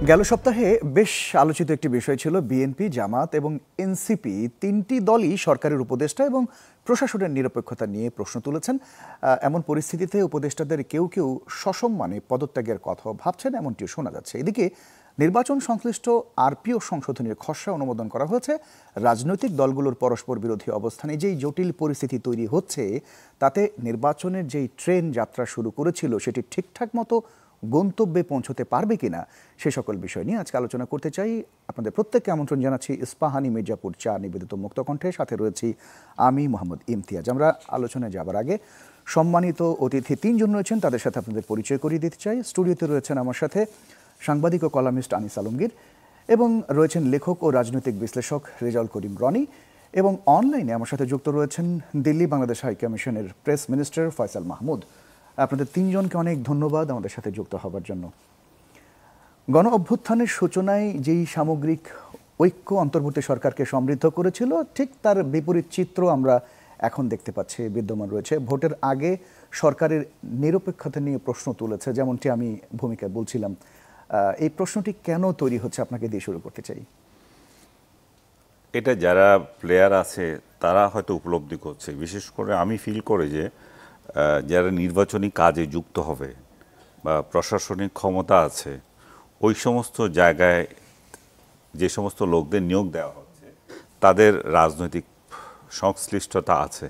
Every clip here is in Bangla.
গেল সপ্তাহে বেশ আলোচিত একটি বিষয় ছিল বিএনপি, জামাত এবং এনসিপি তিনটি দলই সরকারের উপদেষ্টা এবং প্রশাসনের নিরপেক্ষতা নিয়ে প্রশ্ন তুলেছেন। এমন পরিস্থিতিতে উপদেষ্টাদের কেউ কেউ সসম্মানে পদত্যাগের কথা ভাবছেন, এমনটিও শোনা যাচ্ছে। এদিকে নির্বাচন সংশ্লিষ্ট আরপিও সংশোধনীর খসড়া অনুমোদন করা হয়েছে। রাজনৈতিক দলগুলোর পরস্পর বিরোধী অবস্থানে যেই জটিল পরিস্থিতি তৈরি হচ্ছে, তাতে নির্বাচনের যেই ট্রেন যাত্রা শুরু করেছিল সেটি ঠিকঠাক মতো গন্তব্যে পৌঁছতে পারবে কিনা সে সকল বিষয় নিয়ে আজকে আলোচনা করতে চাই। আপনাদের প্রত্যেককে আমন্ত্রণ জানাচ্ছি ইস্পাহানি মির্জাপুর ৪ নিবেদিত মুক্তকণ্ঠে। সাথে রয়েছি আমি মোহাম্মদ ইমতিয়াজ। আমরা আলোচনায় যাবার আগে সম্মানিত অতিথি তিনজন রয়েছেন, তাদের সাথে আপনাদের পরিচয় করিয়ে দিতে চাই। স্টুডিওতে রয়েছেন আমার সাথে সাংবাদিক ও কলামিস্ট আনিস আলমগীর, এবং রয়েছেন লেখক ও রাজনৈতিক বিশ্লেষক রেজাউল করিম রনি, এবং অনলাইনে আমার সাথে যুক্ত রয়েছেন দিল্লি বাংলাদেশ হাই কমিশনের প্রেস মিনিস্টার ফয়সাল মাহমুদ। আপনাদের তিনজনকে অনেক ধন্যবাদ আমাদের সাথে যুক্ত হবার জন্য। গণ অভ্যুত্থানের সূচনায় যেই সামগ্রিক ঐক্য অন্তর্বর্তী সরকারকে সমৃদ্ধ করেছিল, ঠিক তার বিপরীত চিত্র আমরা এখন দেখতে পাচ্ছি বিদ্যমান রয়েছে। ভোটের আগে সরকারের নিরপেক্ষতা নিয়ে প্রশ্ন তুলেছে, যেমনটি আমি ভূমিকায় বলছিলাম। এই প্রশ্নটি কেন তৈরি হচ্ছে, আপনাকে দিয়ে শুরু করতে চাই। এটা যারা প্লেয়ার আছে তারা হয়তো উপলব্ধি করছে। বিশেষ করে আমি ফিল করি যে যারা নির্বাচনী কাজে যুক্ত হবে বা প্রশাসনিক ক্ষমতা আছে, ওই সমস্ত জায়গায় যে সমস্ত লোকদের নিয়োগ দেওয়া হচ্ছে তাদের রাজনৈতিক সংশ্লিষ্টতা আছে।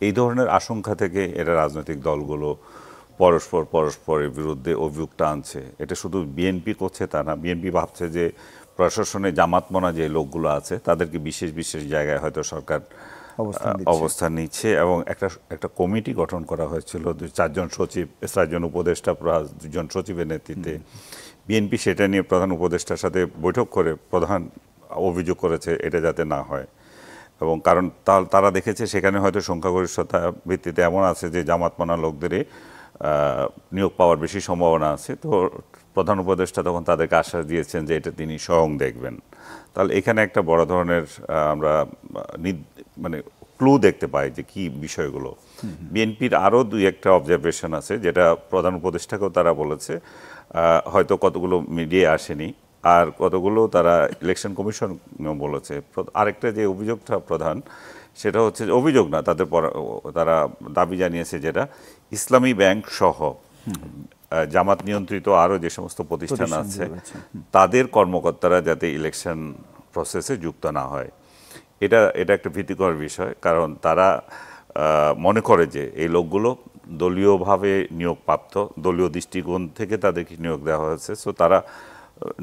এই ধরনের আশঙ্কা থেকে এরা রাজনৈতিক দলগুলো পরস্পরের বিরুদ্ধে অভিযোগটা আনছে। এটা শুধু বিএনপি করছে তা না। বিএনপি ভাবছে যে প্রশাসনে জামাতমনা যে লোকগুলো আছে তাদেরকে বিশেষ বিশেষ জায়গায় হয়তো সরকার অবস্থান নিচ্ছে, এবং একটা কমিটি গঠন করা হয়েছিল 4জন সচিব, 4জন উপদেষ্টা, 2জন সচিবের নেতৃত্বে। বিএনপি সেটা নিয়ে প্রধান উপদেষ্টার সাথে বৈঠক করে প্রধান অভিযোগ করেছে এটা যাতে না হয়, এবং কারণ তারা দেখেছে সেখানে হয়তো সংখ্যাগরিষ্ঠতা ভিত্তিতে এমন আছে যে জামাতমনা লোকদেরই নিয়োগ পাওয়ার বেশি সম্ভাবনা আছে। তো প্রধান উপদেষ্টা তখন তাদেরকে আশ্বাস দিয়েছেন যে এটা তিনি স্বয়ং দেখবেন। তাহলে এখানে একটা বড় ধরনের আমরা মানে ক্লু দেখতে পাই যে কি বিষয়গুলো। বিএনপির আরও 2-1টা অবজারভেশন আছে যেটা প্রধান উপদেষ্টাকেও তারা বলেছে, হয়তো কতগুলো মিডিয়ায় আসেনি, আর কতগুলো তারা ইলেকশন কমিশন বলেছে। আরেকটা যে অভিযোগটা প্রধান, সেটা হচ্ছে অভিযোগ না, তারা দাবি জানিয়েছে যেটা ইসলামী ব্যাংক সহ জামাত নিয়ন্ত্রিত আরও যে সমস্ত প্রতিষ্ঠান আছে তাদের কর্মকর্তারা যাতে ইলেকশন প্রসেসে যুক্ত না হয়। এটা একটা ভীতিকর বিষয়, কারণ তারা মনে করে যে এই লোকগুলো দলীয়ভাবে নিয়োগপ্রাপ্ত, দলীয় দৃষ্টিকোণ থেকে তাদেরকে নিয়োগ দেওয়া হয়েছে। সো তারা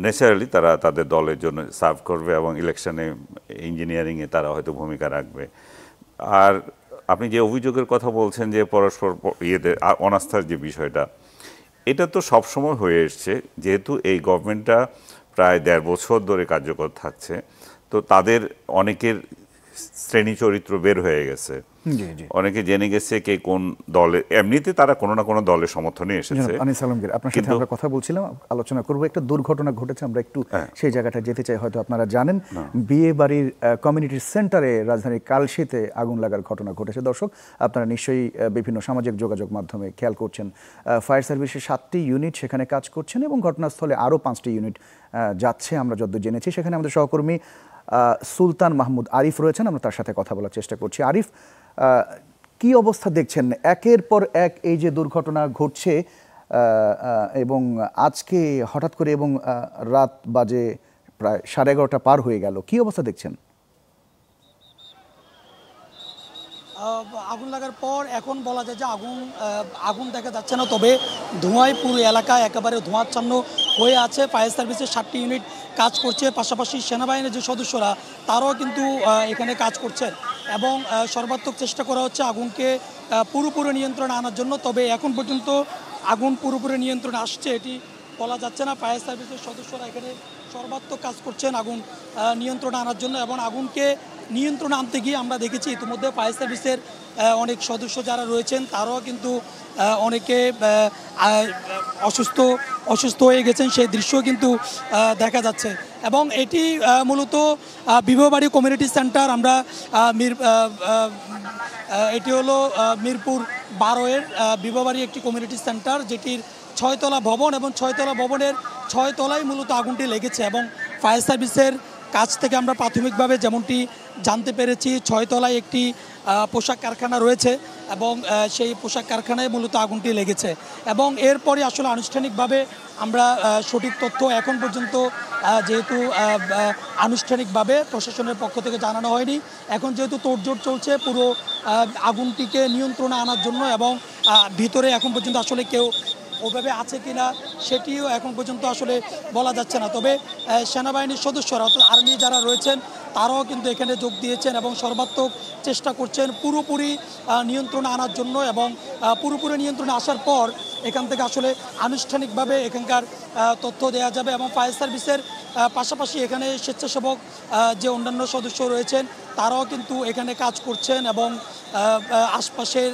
ন্যাচারালি তারা তাদের দলের জন্য সার্ভ করবে এবং ইলেকশনে ইঞ্জিনিয়ারিংয়ে তারা হয়তো ভূমিকা রাখবে। আর আপনি যে অভিযোগের কথা বলছেন যে পরস্পর অনাস্থার যে বিষয়টা, এটা তো সবসময় হয়ে এসছে। যেহেতু এই গভর্নমেন্টটা প্রায় 1.5 বছর ধরে কার্যকর থাকছে, তো তাদের অনেকের শ্রেণী চরিত্র বের হয়ে গেছে। অনেকে জেনে গেছে কে কোন দলে, এমনিতে তারা কোনো না কোনো দলের সমর্থনে এসেছে। আনিস আলমগীর, আপনার সাথে আমরা কথা বলছিলাম, আলোচনা করবো। একটা দুর্ঘটনা ঘটেছে, আমরা একটু সেই জায়গাটা যেতে চাই। হয়তো আপনারা জানেন, বিয়ে বাড়ির কমিউনিটি সেন্টারে রাজধানীর কালশিতে আগুন লাগার ঘটনা ঘটেছে। দর্শক, আপনারা নিশ্চয়ই বিভিন্ন সামাজিক যোগাযোগ মাধ্যমে খেয়াল করছেন। ফায়ার সার্ভিসের 7টি ইউনিট সেখানে কাজ করছেন এবং ঘটনাস্থলে আরও 5টি ইউনিট যাচ্ছে আমরা যতদূর জেনেছি। সেখানে আমাদের সহকর্মী সুলতান মাহমুদ আরিফ রয়েছেন, আমরা তার সাথে কথা বলার চেষ্টা করছি। আরিফ, কি অবস্থা দেখছেন? একের পর এক এই যে দুর্ঘটনা ঘটছে, এবং আজকে হঠাৎ করে, এবং রাত বাজে প্রায় 11:30 পার হয়ে গেল, কি অবস্থা দেখছেন? আগুন লাগার পর এখন বলা যায় যে আগুন দেখা যাচ্ছে না, তবে ধোঁয়ায় পুরো এলাকা একেবারে ধোঁয়াচ্ছন্ন হয়ে আছে। ফায়ার সার্ভিসের 7টি ইউনিট কাজ করছে, পাশাপাশি সেনাবাহিনীর যে সদস্যরা তারাও কিন্তু এখানে কাজ করছেন, এবং সর্বাত্মক চেষ্টা করা হচ্ছে আগুনকে পুরোপুরি নিয়ন্ত্রণে আনার জন্য। তবে এখন পর্যন্ত আগুন পুরোপুরি নিয়ন্ত্রণে আসছে এটি বলা যাচ্ছে না। ফায়ার সার্ভিসের সদস্যরা এখানে সর্বাত্মক কাজ করছেন আগুন নিয়ন্ত্রণে আনার জন্য, এবং আগুনকে নিয়ন্ত্রণে আনতে গিয়ে আমরা দেখেছি ইতিমধ্যে ফায়ার সার্ভিসের অনেক সদস্য যারা রয়েছেন তারাও কিন্তু অনেকে অসুস্থ হয়ে গেছেন, সেই দৃশ্য কিন্তু দেখা যাচ্ছে। এবং এটি মূলত বিবাহবাড়ি কমিউনিটি সেন্টার, আমরা এটি হলো মিরপুর 12-এর বিবাহবাড়ি একটি কমিউনিটি সেন্টার, যেটির 6তলা ভবন, এবং 6তলা ভবনের 6 তলায় মূলত আগুনটি লেগেছে এবং ফায়ার সার্ভিসের কাছ থেকে আমরা প্রাথমিকভাবে যেমনটি জানতে পেরেছি 6 তলায় একটি পোশাক কারখানা রয়েছে এবং সেই পোশাক কারখানায় মূলত আগুনটি লেগেছে এবং এরপরে আসলে আনুষ্ঠানিকভাবে আমরা সঠিক তথ্য এখন পর্যন্ত যেহেতু আনুষ্ঠানিকভাবে প্রশাসনের পক্ষ থেকে জানানো হয়নি, এখন যেহেতু তোড়জোড় চলছে পুরো আগুনটিকে নিয়ন্ত্রণে আনার জন্য এবং ভিতরে এখন পর্যন্ত আসলে কেউ ওভাবে আছে কিনা সেটিও এখন পর্যন্ত আসলে বলা যাচ্ছে না। তবে সেনাবাহিনীর সদস্যরা অর্থাৎ আর্মি যারা রয়েছেন তারাও কিন্তু এখানে যোগ দিয়েছেন এবং সর্বাত্মক চেষ্টা করছেন পুরোপুরি নিয়ন্ত্রণে আনার জন্য এবং পুরোপুরি নিয়ন্ত্রণে আসার পর এখান থেকে আসলে আনুষ্ঠানিকভাবে এখানকার তথ্য দেওয়া যাবে এবং ফায়ার সার্ভিসের পাশাপাশি এখানে স্বেচ্ছাসেবক যে অন্যান্য সদস্য রয়েছেন তারাও কিন্তু এখানে কাজ করছেন এবং আশপাশের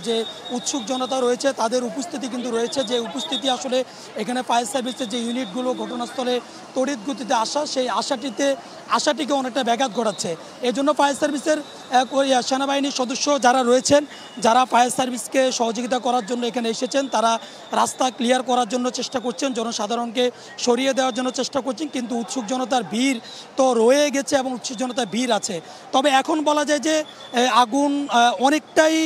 যে উৎসুক জনতা রয়েছে তাদের উপস্থিতি কিন্তু রয়েছে, যে উপস্থিতি আসলে এখানে ফায়ার সার্ভিসের যে ইউনিটগুলো ঘটনাস্থলে তড়িৎ গতিতে আসা সেই আশাটিকে অনেকটা ব্যাঘাত ঘটাচ্ছে। এজন্য ফায়ার সার্ভিসের সেনাবাহিনীর সদস্য যারা রয়েছেন, যারা ফায়ার সার্ভিসকে সহযোগিতা করার জন্য এখানে এসেছেন, তারা রাস্তা ক্লিয়ার করার জন্য চেষ্টা করছেন, জনসাধারণকে সরিয়ে দেওয়ার জন্য চেষ্টা করছেন, কিন্তু উৎসুক জনতার ভিড় তো রয়ে গেছে এবং উৎসুক জনতার ভিড় আছে। তবে এখন বলা যায় যে আগুন অনেকটাই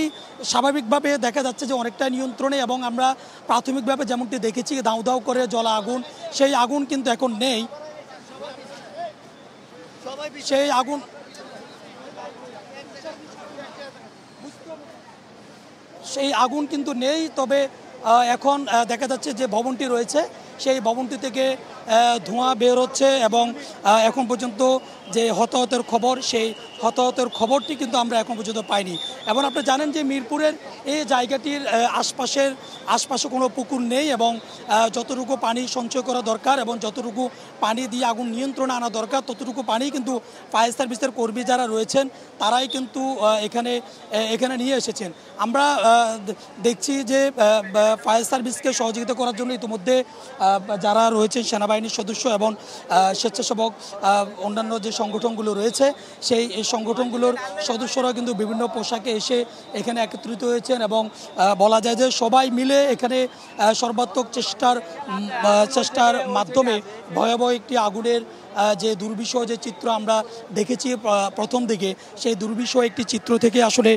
স্বাভাবিকভাবে দেখা যাচ্ছে যে অনেকটাই নিয়ন্ত্রণে এবং আমরা প্রাথমিকভাবে যেমনটি দেখেছি দাউ দাউ করে জ্বলা আগুন, সেই আগুন কিন্তু এখন নেই, সেই আগুন কিন্তু নেই। তবে এখন দেখা যাচ্ছে যে ভবনটি রয়েছে সেই ভবনটি থেকে ধোঁয়া বের হচ্ছে এবং এখন পর্যন্ত যে হতাহতের খবর সেই হতাহতের খবরটি কিন্তু আমরা এখন পর্যন্ত পাইনি। এবং আপনি জানেন যে মিরপুরের এই জায়গাটির আশপাশে কোনো পুকুর নেই এবং যতটুকু পানি সঞ্চয় করা দরকার এবং যতটুকু পানি দিয়ে আগুন নিয়ন্ত্রণে আনা দরকার ততটুকু পানি কিন্তু ফায়ার সার্ভিসের কর্মী যারা রয়েছেন তারাই কিন্তু এখানে নিয়ে এসেছেন। আমরা দেখছি যে ফায়ার সার্ভিসকে সহযোগিতা করার জন্য ইতিমধ্যে যারা রয়েছেন সেনাবাহিনীর সদস্য এবং স্বেচ্ছাসেবক অন্যান্য যে সংগঠনগুলো রয়েছে সেই সংগঠনগুলোর সদস্যরা কিন্তু বিভিন্ন পোশাকে এসে এখানে একত্রিত হয়েছেন এবং বলা যায় যে সবাই মিলে এখানে সর্বাত্মক চেষ্টার মাধ্যমে ভয়াবহ একটি আগুনের যে দুর্বিষহ যে চিত্র আমরা দেখেছি প্রথম দিকে, সেই দুর্বিষহ একটি চিত্র থেকে আসলে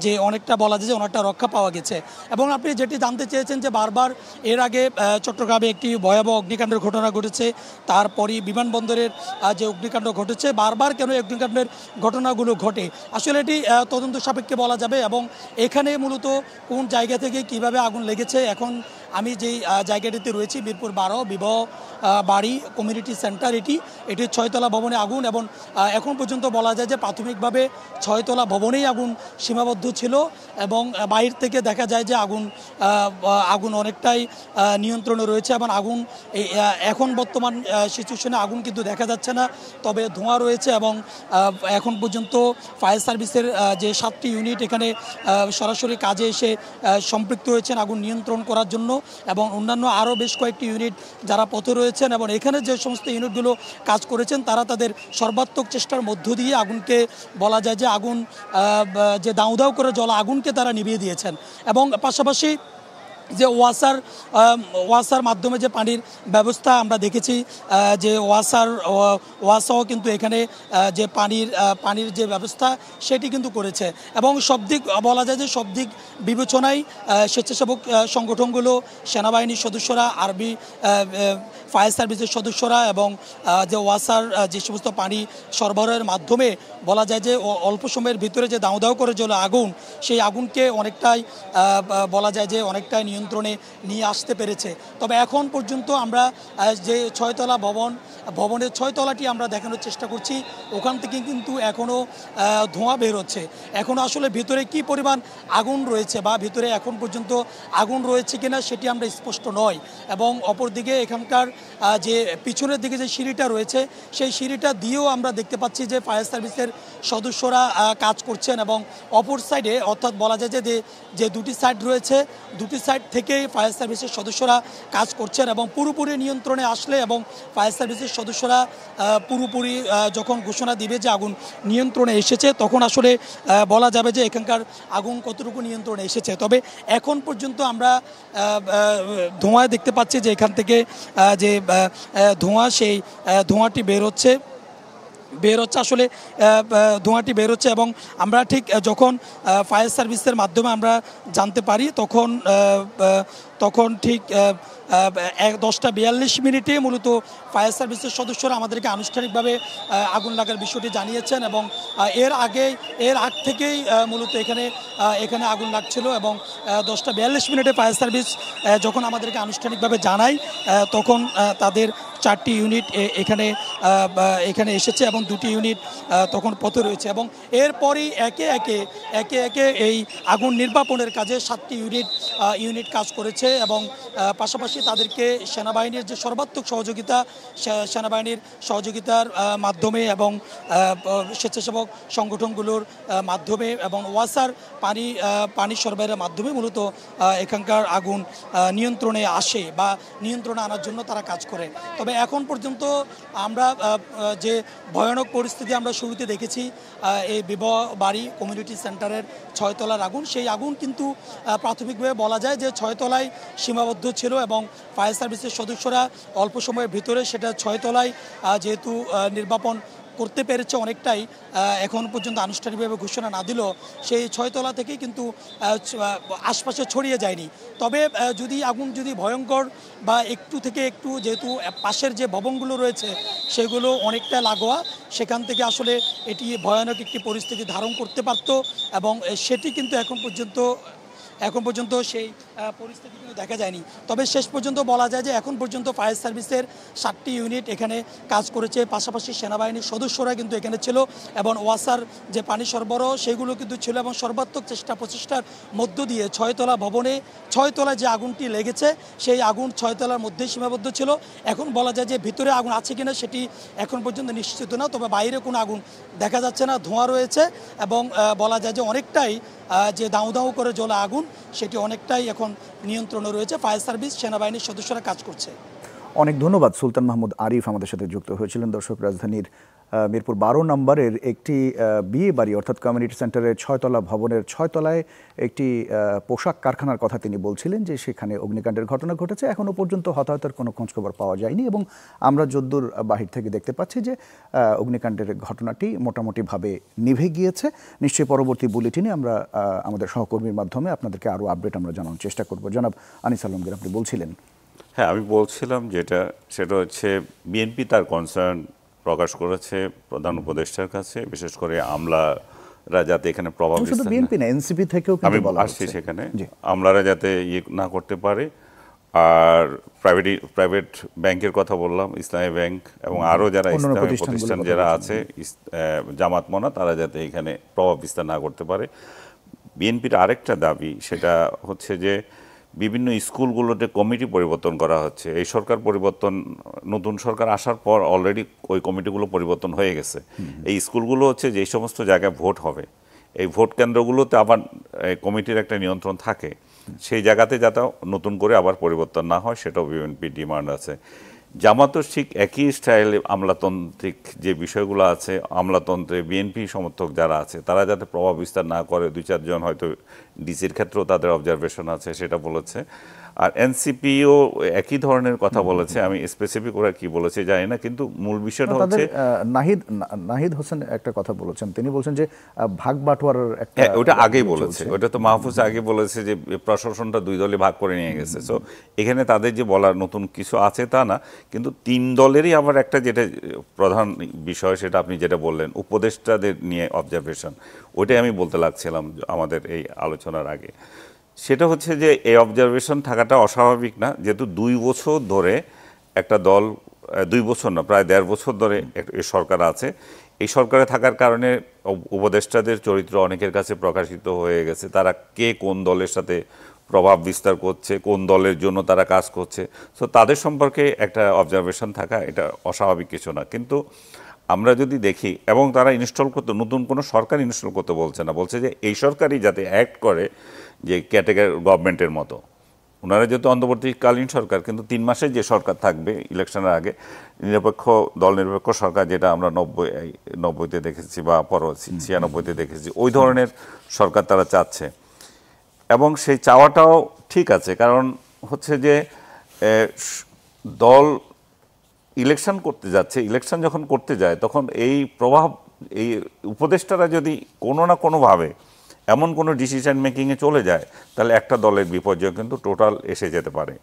যে অনেকটা বলা যায় যে অনেকটা রক্ষা পাওয়া গেছে। এবং আপনি যেটি জানতে চেয়েছেন যে বারবার এর আগে চট্টগ্রামে একটি ভয়াবহ অগ্নিকাণ্ডের ঘটনা ঘটেছে, তারপরই বিমানবন্দরের যে অগ্নিকাণ্ড ঘটেছে, বারবার কেন অগ্নিকাণ্ডের ঘটনাগুলো ঘটে আসলে এটি তদন্ত সাপেক্ষে বলা যাবে। এবং এখানে মূলত কোন জায়গা থেকে কিভাবে আগুন লেগেছে, এখন আমি যেই জায়গাটিতে রয়েছি মিরপুর 12 বিবাহ বাড়ি কমিউনিটি সেন্টার, এটি 6 তলা ভবনে আগুন এবং এখন পর্যন্ত বলা যায় যে প্রাথমিকভাবে 6 তলা ভবনেই আগুন সীমাবদ্ধ ছিল এবং বাইরে থেকে দেখা যায় যে আগুন অনেকটাই নিয়ন্ত্রণে রয়েছে এবং আগুন এখন বর্তমান সিচুয়েশনে আগুন কিন্তু দেখা যাচ্ছে না, তবে ধোঁয়া রয়েছে এবং এখন পর্যন্ত ফায়ার সার্ভিসের যে 7টি ইউনিট এখানে সরাসরি কাজে এসে সম্পৃক্ত হয়েছেন আগুন নিয়ন্ত্রণ করার জন্য এবং অন্যান্য আরও বেশ কয়েকটি ইউনিট যারা পথে রয়েছেন এবং এখানে যে সমস্ত ইউনিটগুলো কাজ করেছেন তারা তাদের সর্বাত্মক চেষ্টার মধ্য দিয়ে আগুনকে বলা যায় যে আগুন যে দাউ দাউ করে জ্বলা আগুনকে তারা নিভিয়ে দিয়েছেন। এবং পাশাপাশি যে ওয়াসার মাধ্যমে যে পানির ব্যবস্থা আমরা দেখেছি, যে ওয়াসাও কিন্তু এখানে যে পানির যে ব্যবস্থা সেটি কিন্তু করেছে এবং সব দিক বলা যায় যে সব দিক বিবেচনায় স্বেচ্ছাসেবক সংগঠনগুলো, সেনাবাহিনীর সদস্যরা, আর্মি ফায়ার সার্ভিসের সদস্যরা এবং যে ওয়াসার যে সমস্ত পানি সরবরাহের মাধ্যমে বলা যায় যে অল্প সময়ের ভিতরে যে দাউ দাউ করে জ্বলা আগুন, সেই আগুনকে অনেকটাই বলা যায় যে অনেকটাই নিয়ন্ত্রণে নিয়ে আসতে পেরেছে। তবে এখন পর্যন্ত আমরা যে 6 তলা ভবনের 6 তলাটি আমরা দেখানোর চেষ্টা করছি, ওখান থেকে কিন্তু এখনও ধোঁয়া বের হচ্ছে। এখনও আসলে ভিতরে কি পরিমাণ আগুন রয়েছে বা ভিতরে এখন পর্যন্ত আগুন রয়েছে কিনা সেটি আমরা স্পষ্ট নয়। এবং অপরদিকে এখানকার যে পিছনের দিকে যে সিঁড়িটা রয়েছে সেই সিঁড়িটা দিয়েও আমরা দেখতে পাচ্ছি যে ফায়ার সার্ভিসের সদস্যরা কাজ করছেন এবং অপর সাইডে অর্থাৎ বলা যায় যে দুটি সাইড রয়েছে, দুটি সাইড থেকেই ফায়ার সার্ভিসের সদস্যরা কাজ করছেন এবং পুরোপুরি নিয়ন্ত্রণে আসলে এবং ফায়ার সার্ভিসের সদস্যরা পুরোপুরি যখন ঘোষণা দিবে যে আগুন নিয়ন্ত্রণে এসেছে তখন আসলে বলা যাবে যে এখানকার আগুন কতটুকু নিয়ন্ত্রণে এসেছে। তবে এখন পর্যন্ত আমরা ধোঁয়া দেখতে পাচ্ছি যে এখান থেকে যে ধোঁয়া সেই ধোঁয়াটি বের হচ্ছে আসলে ধোঁয়াটি বের হচ্ছে এবং আমরা ঠিক যখন ফায়ার সার্ভিসের মাধ্যমে আমরা জানতে পারি তখন ঠিক 10:42 মূলত ফায়ার সার্ভিসের সদস্যরা আমাদেরকে আনুষ্ঠানিকভাবে আগুন লাগার বিষয়টি জানিয়েছেন এবং এর আগ থেকেই মূলত এখানে আগুন লাগছিল এবং 10:42 ফায়ার সার্ভিস যখন আমাদেরকে আনুষ্ঠানিকভাবে জানায় তখন তাদের 4টি ইউনিট এখানে এসেছে এবং 2টি ইউনিট তখন পথে রয়েছে এবং এরপরই একে একে এই আগুন নির্বাপনের কাজে 7টি ইউনিট কাজ করেছে এবং পাশাপাশি তাদেরকে সেনাবাহিনীর যে সর্বাত্মক সহযোগিতা সেনাবাহিনীর সহযোগিতার মাধ্যমে এবং স্বেচ্ছাসেবক সংগঠনগুলোর মাধ্যমে এবং ওয়াসার পানি সরবরাহের মাধ্যমে মূলত এখানকার আগুন নিয়ন্ত্রণে আসে বা নিয়ন্ত্রণে আনার জন্য তারা কাজ করে। তবে এখন পর্যন্ত আমরা যে ভয়ানক পরিস্থিতি আমরা শুরুতে দেখেছি এই বিবাহ বাড়ি কমিউনিটি সেন্টারের 6 তলার আগুন, সেই আগুন কিন্তু প্রাথমিকভাবে বলা যায় যে 6 তলায় সীমাবদ্ধ ছিল এবং ফায়ার সার্ভিসের সদস্যরা অল্প সময়ের ভিতরে সেটা 6 তলায় যেহেতু নির্বাপন করতে পেরেছে অনেকটাই, এখন পর্যন্ত আনুষ্ঠানিকভাবে ঘোষণা না দিলেও সেই 6 তলা থেকেই কিন্তু আশপাশে ছড়িয়ে যায়নি। তবে আগুন যদি ভয়ঙ্কর বা একটু থেকে একটু, যেহেতু পাশের যে ভবনগুলো রয়েছে সেগুলো অনেকটা লাগোয়া, সেখান থেকে আসলে এটি ভয়ানক একটি পরিস্থিতি ধারণ করতে পারত এবং সেটি কিন্তু এখন পর্যন্ত সেই পরিস্থিতি কিন্তু দেখা যায়নি। তবে শেষ পর্যন্ত বলা যায় যে এখন পর্যন্ত ফায়ার সার্ভিসের 7টি ইউনিট এখানে কাজ করেছে, পাশাপাশি সেনাবাহিনীর সদস্যরা কিন্তু এখানে ছিল এবং ওয়াসার যে পানি সরবরাহ সেগুলো কিন্তু ছিল এবং সর্বাত্মক প্রচেষ্টার মধ্য দিয়ে 6 তলায় যে আগুনটি লেগেছে সেই আগুন 6 তলার মধ্যেই সীমাবদ্ধ ছিল। এখন বলা যায় যে ভিতরে আগুন আছে কিনা সেটি এখন পর্যন্ত নিশ্চিত না, তবে বাইরে কোনো আগুন দেখা যাচ্ছে না, ধোঁয়া রয়েছে এবং বলা যায় যে অনেকটাই যে দাউ দাউ করে জ্বলা আগুন সেটি অনেকটাই এখন নিয়ন্ত্রণে রয়েছে। ফায়ার সার্ভিস সেনাবাহিনীর সদস্যরা কাজ করছে। অনেক ধন্যবাদ। সুলতান মাহমুদ আরিফ আমাদের সাথে যুক্ত হয়েছিলেন। দর্শক, রাজধানীর মিরপুর 12 নম্বরের একটি বিয়ে বাড়ি অর্থাৎ কমিউনিটি সেন্টারের 6 তলা ভবনের 6 তলায় একটি পোশাক কারখানার কথা তিনি বলছিলেন যে সেখানে অগ্নিকাণ্ডের ঘটনা ঘটেছে। এখনও পর্যন্ত হতাহতের কোনো খোঁজখবর পাওয়া যায়নি এবং আমরা যদ্দূর বাহির থেকে দেখতে পাচ্ছি যে অগ্নিকাণ্ডের ঘটনাটি মোটামুটিভাবে নিভে গিয়েছে। নিশ্চয়ই পরবর্তী বুলেটিনে আমরা আমাদের সহকর্মীর মাধ্যমে আপনাদেরকে আরও আপডেট আমরা জানানোর চেষ্টা করব। জনাব আনিস আলমগীর, আপনি বলছিলেন। হ্যাঁ, আমি বলছিলাম সেটা হচ্ছে বিএনপি তার কনসার্ন প্রকাশ করেছে প্রধান উপদেষ্টার কাছে, বিশেষ করে আমলারা যাতে এখানে প্রভাব শুধু বিএনপি না, এনসিপি থেকেও আমি আসছি সেখানে, আমলারা যাতে না করতে পারে। আর প্রাইভেট ব্যাংকের কথা বললাম, ইসলামী ব্যাংক এবং আরও যারা ইসলামী প্রতিষ্ঠান যারা আছে, জামাত মনা, তারা যাতে এখানে প্রভাব বিস্তার না করতে পারে। বিএনপির আরেকটা দাবি সেটা হচ্ছে যে বিভিন্ন স্কুলগুলোতে কমিটি পরিবর্তন করা হচ্ছে। এই সরকার নতুন সরকার আসার পর অলরেডি ওই কমিটিগুলো পরিবর্তন হয়ে গেছে। এই স্কুলগুলো হচ্ছে যেই সমস্ত জায়গায় ভোট হবে, এই ভোট কেন্দ্রগুলোতে আবার কমিটির একটা নিয়ন্ত্রণ থাকে, সেই জায়গাতে যাতে নতুন করে আবার পরিবর্তন না হয় সেটাও বিএনপির ডিমান্ড আছে। জামাতও ঠিক একই স্টাইলে আমলাতান্ত্রিক যে বিষয়গুলো আছে, আমলাতন্ত্রে বিএনপি সমর্থক যারা আছে তারা যাতে প্রভাব বিস্তার না করে, 2-4 জন হয়তো ডিসির ক্ষেত্রেও তাদের অবজারভেশন আছে সেটা বলেছে। আর এনসিপিও একই ধরনের কথা বলেছে, আমি স্পেসিফিক ওরা কি বলেছে জানি না, কিন্তু মূল বিষয়টা হচ্ছে নাহিদ হোসেন একটা কথা বলেছেন, তিনি বলছেন যে ভাগ বাটোয়ারার একটা, ওটা আগেই বলেছে, ওটা তো মাহফুজ আগে বলেছে যে প্রশাসনটা 2 দলে ভাগ করে নিয়ে গেছে। সো এখানে তাদের যে বলার নতুন কিছু আছে তা না, কিন্তু 3 দলেরই আবার একটা যেটা প্রধান বিষয় সেটা আপনি যেটা বললেন উপদেষ্টাদের নিয়ে অবজারভেশন, ওইটাই আমি বলতে লাগছিলাম আমাদের এই আলোচনার আগে। সেটা হচ্ছে যে এই অবজারভেশন থাকাটা অস্বাভাবিক না, যেহেতু 2 বছর ধরে একটা দল, 2 বছর না প্রায় 1.5 বছর ধরে এই সরকার আছে। এই সরকারে থাকার কারণে উপদেষ্টাদের চরিত্র অনেকের কাছে প্রকাশিত হয়ে গেছে, তারা কে কোন দলের সাথে প্রভাব বিস্তার করছে, কোন দলের জন্য তারা কাজ করছে। সো তাদের সম্পর্কে একটা অবজারভেশন থাকা এটা অস্বাভাবিক কিছু না। কিন্তু আমরা যদি দেখি, এবং তারা ইনস্টল করতে, নতুন কোনো সরকার ইনস্টল করতে বলছে না, বলছে যে এই সরকারই যাতে অ্যাক্ট করে যে ক্যাটেগরি গভর্নমেন্টের মতো, ওনারা যেহেতু অন্তর্বর্তীকালীন সরকার, কিন্তু 3 মাসে যে সরকার থাকবে ইলেকশনের আগে, নিরপেক্ষ দল নিরপেক্ষ সরকার, যেটা আমরা 90-তে দেখেছি বা 96-তে দেখেছি, ওই ধরনের সরকার তারা চাচ্ছে। এবং সেই চাওয়াটাও ঠিক আছে, কারণ হচ্ছে যে দল ইলেকশন করতে যাচ্ছে, ইলেকশন যখন করতে যায় তখন এই প্রভাব, এই উপদেষ্টারা যদি কোনো না কোনোভাবে এমন কোনো ডিসিশন মেকিংয়ে চলে যায়, তাহলে একটা দলের বিপর্যয় কিন্তু টোটাল এসে যেতে পারে।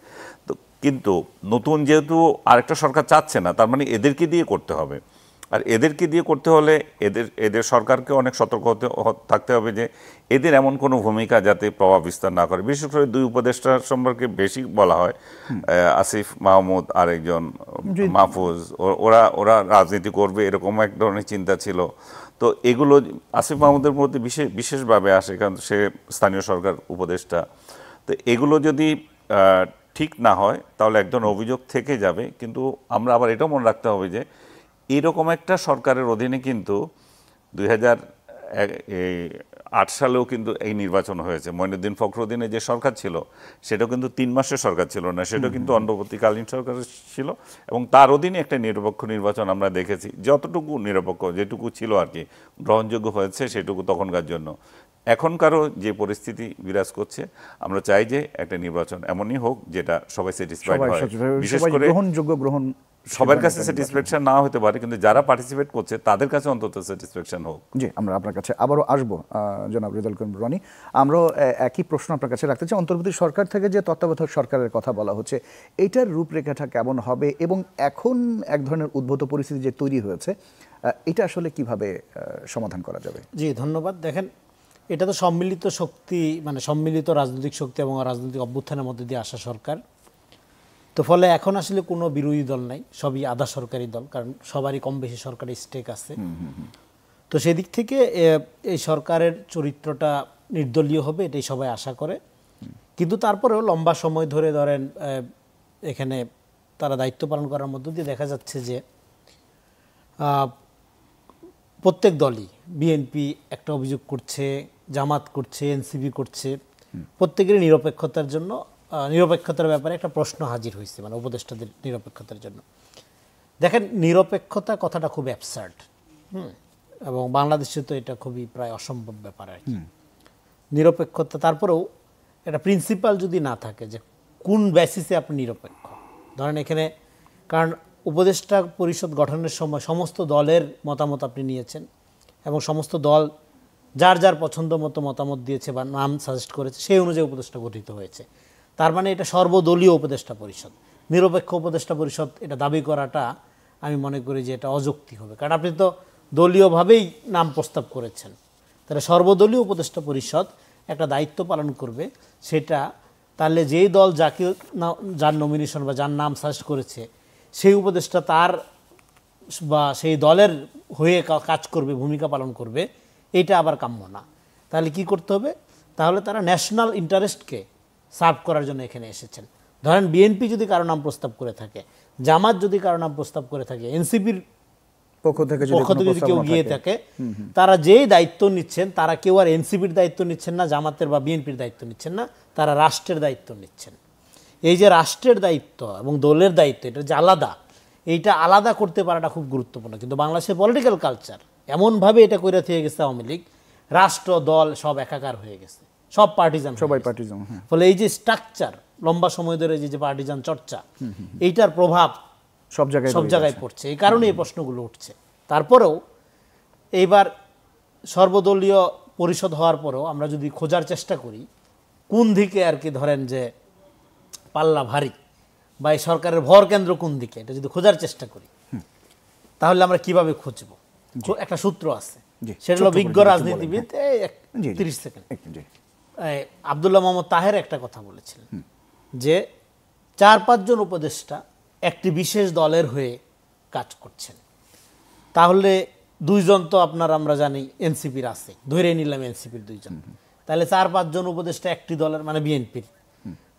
তো কিন্তু নতুন যেহেতু আরেকটা সরকার চাচ্ছে না, তার মানে এদেরকে দিয়ে করতে হবে। আর এদেরকে দিয়ে করতে হলে এদের সরকারকে অনেক সতর্ক থাকতে হবে যে এদের এমন কোনো ভূমিকা যাতে প্রভাব বিস্তার না করে। বিশেষ করে 2 উপদেষ্টার সম্পর্কে বেশি বলা হয়, আসিফ মাহমুদ আর একজন মাহফুজ, ওরা রাজনীতি করবে এরকম এক ধরনের চিন্তা ছিল। তো এগুলো আসিফ মাহমুদের মধ্যে বিশেষভাবে আসে, কারণ সে স্থানীয় সরকার উপদেষ্টা। তো এগুলো যদি ঠিক না হয় তাহলে এক ধরনের অভিযোগ থেকে যাবে। কিন্তু আমরা আবার এটাও মনে রাখতে হবে যে এইরকম একটা সরকারের অধীনে কিন্তু 2008 সালেও কিন্তু এই নির্বাচন হয়েছে। মঈনুদ্দিন ফখরুদ্দিনের যে সরকার ছিল সেটাও কিন্তু 3 মাসের সরকার ছিল না, সেটাও কিন্তু অন্তর্বর্তীকালীন সরকার ছিল, এবং তার অধীনে একটা নিরপেক্ষ নির্বাচন আমরা দেখেছি। যতটুকু নিরপেক্ষ, যেটুকু ছিল আর কি গ্রহণযোগ্য হয়েছে সেটুকু তখনকার জন্য। এখনকারও যে পরিস্থিতি বিরাজ করছে, আমরা চাই যে একটা নির্বাচন এমনই হোক যেটা সবাই স্যাটিসফাইড হয়, বিশেষ করে গ্রহণ সবার কাছে স্যাটিসফ্যাকশন না হতে পারে, কিন্তু যারা পার্টিসিপেট করছে তাদের কাছে অন্তত স্যাটিসফ্যাকশন হোক। জি, আমরা আপনার কাছে আবারও আসবো জনাব রেজাউল করিম রনি। আমরাও একই প্রশ্ন আপনার কাছে রাখতে চাই। অন্তর্বর্তী সরকার থেকে যে তত্ত্বাবধায়ক সরকারের কথা বলা হচ্ছে, এইটার রূপরেখাটা কেমন হবে এবং এখন এক ধরনের উদ্ভূত পরিস্থিতি যে তৈরি হয়েছে, এটা আসলে কিভাবে সমাধান করা যাবে? জি, ধন্যবাদ। দেখেন, এটা তো সম্মিলিত শক্তি, মানে সম্মিলিত রাজনৈতিক শক্তি এবং রাজনৈতিক অভ্যুত্থানের মধ্যে দিয়ে আসা সরকার। তো ফলে এখন আসলে কোনো বিরোধী দল নাই, সবই আধা সরকারি দল, কারণ সবারই কম বেশি সরকারি স্টেক আছে। তো সেদিক থেকে এই সরকারের চরিত্রটা নির্দলীয় হবে, এটাই সবাই আশা করে। কিন্তু তারপরেও লম্বা সময় ধরে ধরেন এখানে তারা দায়িত্ব পালন করার মধ্য দিয়ে দেখা যাচ্ছে যে প্রত্যেক দলই, বিএনপি একটা অভিযোগ করছে, জামাত করছে, এনসিপি করছে, প্রত্যেকেরই নিরপেক্ষতার ব্যাপারে একটা প্রশ্ন হাজির হয়েছে, মানে উপদেষ্টাদের নিরপেক্ষতার জন্য। দেখেন, নিরপেক্ষতা কথাটা খুব অ্যাবসার্ড, এবং বাংলাদেশে তো এটা খুবই প্রায় অসম্ভব ব্যাপার আর কি। নিরপেক্ষতা, তারপরেও একটা প্রিন্সিপাল যদি না থাকে যে কোন বেসিসে আপনি নিরপেক্ষ। ধরেন এখানে, কারণ উপদেষ্টা পরিষদ গঠনের সময় সমস্ত দলের মতামত আপনি নিয়েছেন, এবং সমস্ত দল যার যার পছন্দ মতো মতামত দিয়েছে বা নাম সাজেস্ট করেছে, সেই অনুযায়ী উপদেষ্টা গঠিত হয়েছে। তার মানে এটা সর্বদলীয় উপদেষ্টা পরিষদ। নিরপেক্ষ উপদেষ্টা পরিষদ এটা দাবি করাটা আমি মনে করি যে এটা অযৌক্তিক হবে, কারণ আপনি তো দলীয়ভাবেই নাম প্রস্তাব করেছেন। তাহলে সর্বদলীয় উপদেষ্টা পরিষদ একটা দায়িত্ব পালন করবে, সেটা তাহলে যেই দল যার নমিনেশন বা যার নাম সাজেস্ট করেছে সেই উপদেষ্টা তার বা সেই দলের হয়ে কাজ করবে, ভূমিকা পালন করবে, এইটা আবার কাম্য না। তাহলে কি করতে হবে? তাহলে তারা ন্যাশনাল ইন্টারেস্টকে সার্ভ করার জন্য এখানে এসেছেন। ধরেন বিএনপি যদি কারো নাম প্রস্তাব করে থাকে, জামাত যদি কারো নাম প্রস্তাব করে থাকে, এনসিপির পক্ষ থেকে যদি কেউ গিয়ে থাকে, তারা যেই দায়িত্ব নিচ্ছেন, তারা কেউ আর এনসিপির দায়িত্ব নিচ্ছেন না, জামাতের বা বিএনপির দায়িত্ব নিচ্ছেন না, তারা রাষ্ট্রের দায়িত্ব নিচ্ছেন। এই যে রাষ্ট্রের দায়িত্ব এবং দলের দায়িত্ব, এটা যে আলাদা, এইটা আলাদা করতে পারাটা খুব গুরুত্বপূর্ণ। কিন্তু বাংলাদেশের পলিটিক্যাল কালচার এমনভাবে এটা করে থেকে গেছে, আওয়ামী লীগ, রাষ্ট্র দল সব একাকার হয়ে গেছে, সব পার্টিজান, সবাই পার্টিজান। ফলে এই যে স্ট্রাকচার, লম্বা সময় ধরে যে পার্টিজান চর্চা, এইটার প্রভাব সব জায়গায় পড়ছে। এই কারণে এই প্রশ্নগুলো উঠছে। তারপরেও এইবার সর্বদলীয় পরিষদ হওয়ার পরেও আমরা যদি খোঁজার চেষ্টা করি কোন দিকে আর কি, ধরেন যে পাল্লা ভারী বা এই সরকারের ভর কেন্দ্র কোন দিকে, এটা যদি খোঁজার চেষ্টা করি, তাহলে আমরা কিভাবে খুঁজব? একটা সূত্র আছে, সেটা হলো বিজ্ঞ রাজনীতিবিদ 30 সেকেন্ড আব্দুল্লাহ মোহাম্মদ তাহের একটা কথা বলেছিলেন যে 4-5 জন উপদেষ্টা একটি বিশেষ দলের হয়ে কাজ করছেন। তাহলে 2 জন তো আমরা জানি এনসিপির আছে, ধরে নিলাম এনসিপির 2 জন, তাহলে 4-5 জন উপদেষ্টা একটি দলের, মানে বিএনপির,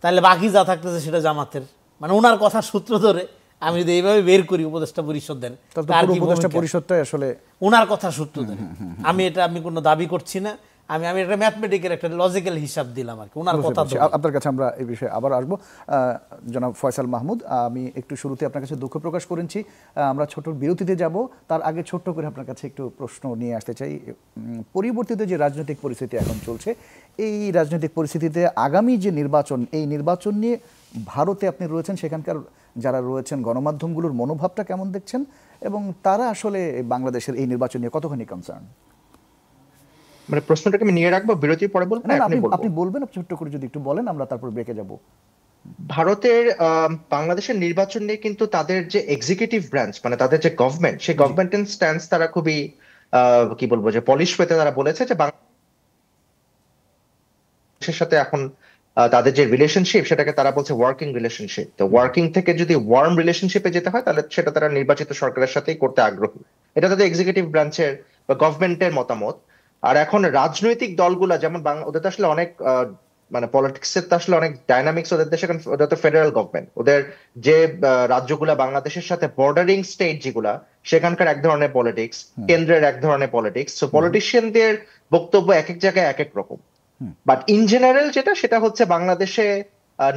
তাহলে বাকি যা থাকতেছে সেটা জামাতের। মানে ওনার কথা সূত্র ধরে আমি যদি এইভাবে বের করি উপদেষ্টা পরিষদের, উপদেষ্টা পরিষদটা আসলে ওনার কথা সূত্র ধরে, আমি কোনো দাবি করছি না, আমি একটা ম্যাথমেটিক্যাল একটা লজিক্যাল হিসাব দিলাম আর কি, ওনার কথা বুঝতে পারছি। আপনার কাছে আমরা এই বিষয়ে আবার আসবো। জনাব ফয়সাল মাহমুদ, আমি একটু শুরুতে আপনার কাছে দুঃখ প্রকাশ করেছি, আমরা ছোট বিরতিতে যাব, তার আগে ছোট্ট করে আপনার কাছে একটু প্রশ্ন নিয়ে আসতে চাই। পরিবর্তিত যে রাজনৈতিক পরিস্থিতি এখন চলছে, এই রাজনৈতিক পরিস্থিতিতে আগামী যে নির্বাচন, এই নির্বাচন নিয়ে ভারতে আপনি রয়েছেন, সেখানকার যারা রয়েছেন গণমাধ্যমগুলোর মনোভাবটা কেমন দেখছেন, এবং তারা আসলে বাংলাদেশের এই নির্বাচন নিয়ে কতখানি কনসার্ন? মানে প্রশ্নটাকে আমি নিয়ে রাখবো, বিরতির পরে বলবো? না, আপনি বলবেন, ছোট্ট করে যদি একটু বলেন, আমরা তারপর ব্রেকে যাব। ভারতের বাংলাদেশের নির্বাচন নিয়ে কিন্তু তাদের যে এক্সিকিউটিভ ব্রাঞ্চ, মানে তাদের যে গভর্নমেন্ট, সেই গভর্নমেন্টের স্ট্যান্স তারা খুবই কি বলবো, যে পলিশ পেতে তারা বলেছে যে বাংলাদেশের সাথে এখন তাদের যে রিলেশনশিপ, সেটাকে তারা বলছে ওয়ার্কিং রিলেশনশিপ। তো ওয়ার্কিং থেকে যদি ওয়ার্ম রিলেশনশিপে যেতে হয়, তাহলে সেটা তারা নির্বাচিত সরকারের সাথেই করতে আগ্রহী। এটা তাদের এক্সিকিউটিভ ব্রাঞ্চের বা গভর্নমেন্টের মতামত। আর এখন রাজনৈতিক দলগুলা যেমন ওদের তো আসলে অনেক মানে পলিটিক্সের তো আসলে অনেক ডাইনামিক্স ওদের দেশে, কারণ ওদের তো ফেডারেল গভর্নমেন্ট। ওদের যে রাজ্যগুলা বাংলাদেশের সাথে বর্ডারিং স্টেট যেগুলা, সেখানকার এক ধরনের পলিটিক্স, কেন্দ্রের এক ধরনের পলিটিক্স। সো পলিটিশিয়ানদের বক্তব্য এক এক জায়গায় এক এক রকম। বাট ইন জেনারেল সেটা হচ্ছে বাংলাদেশে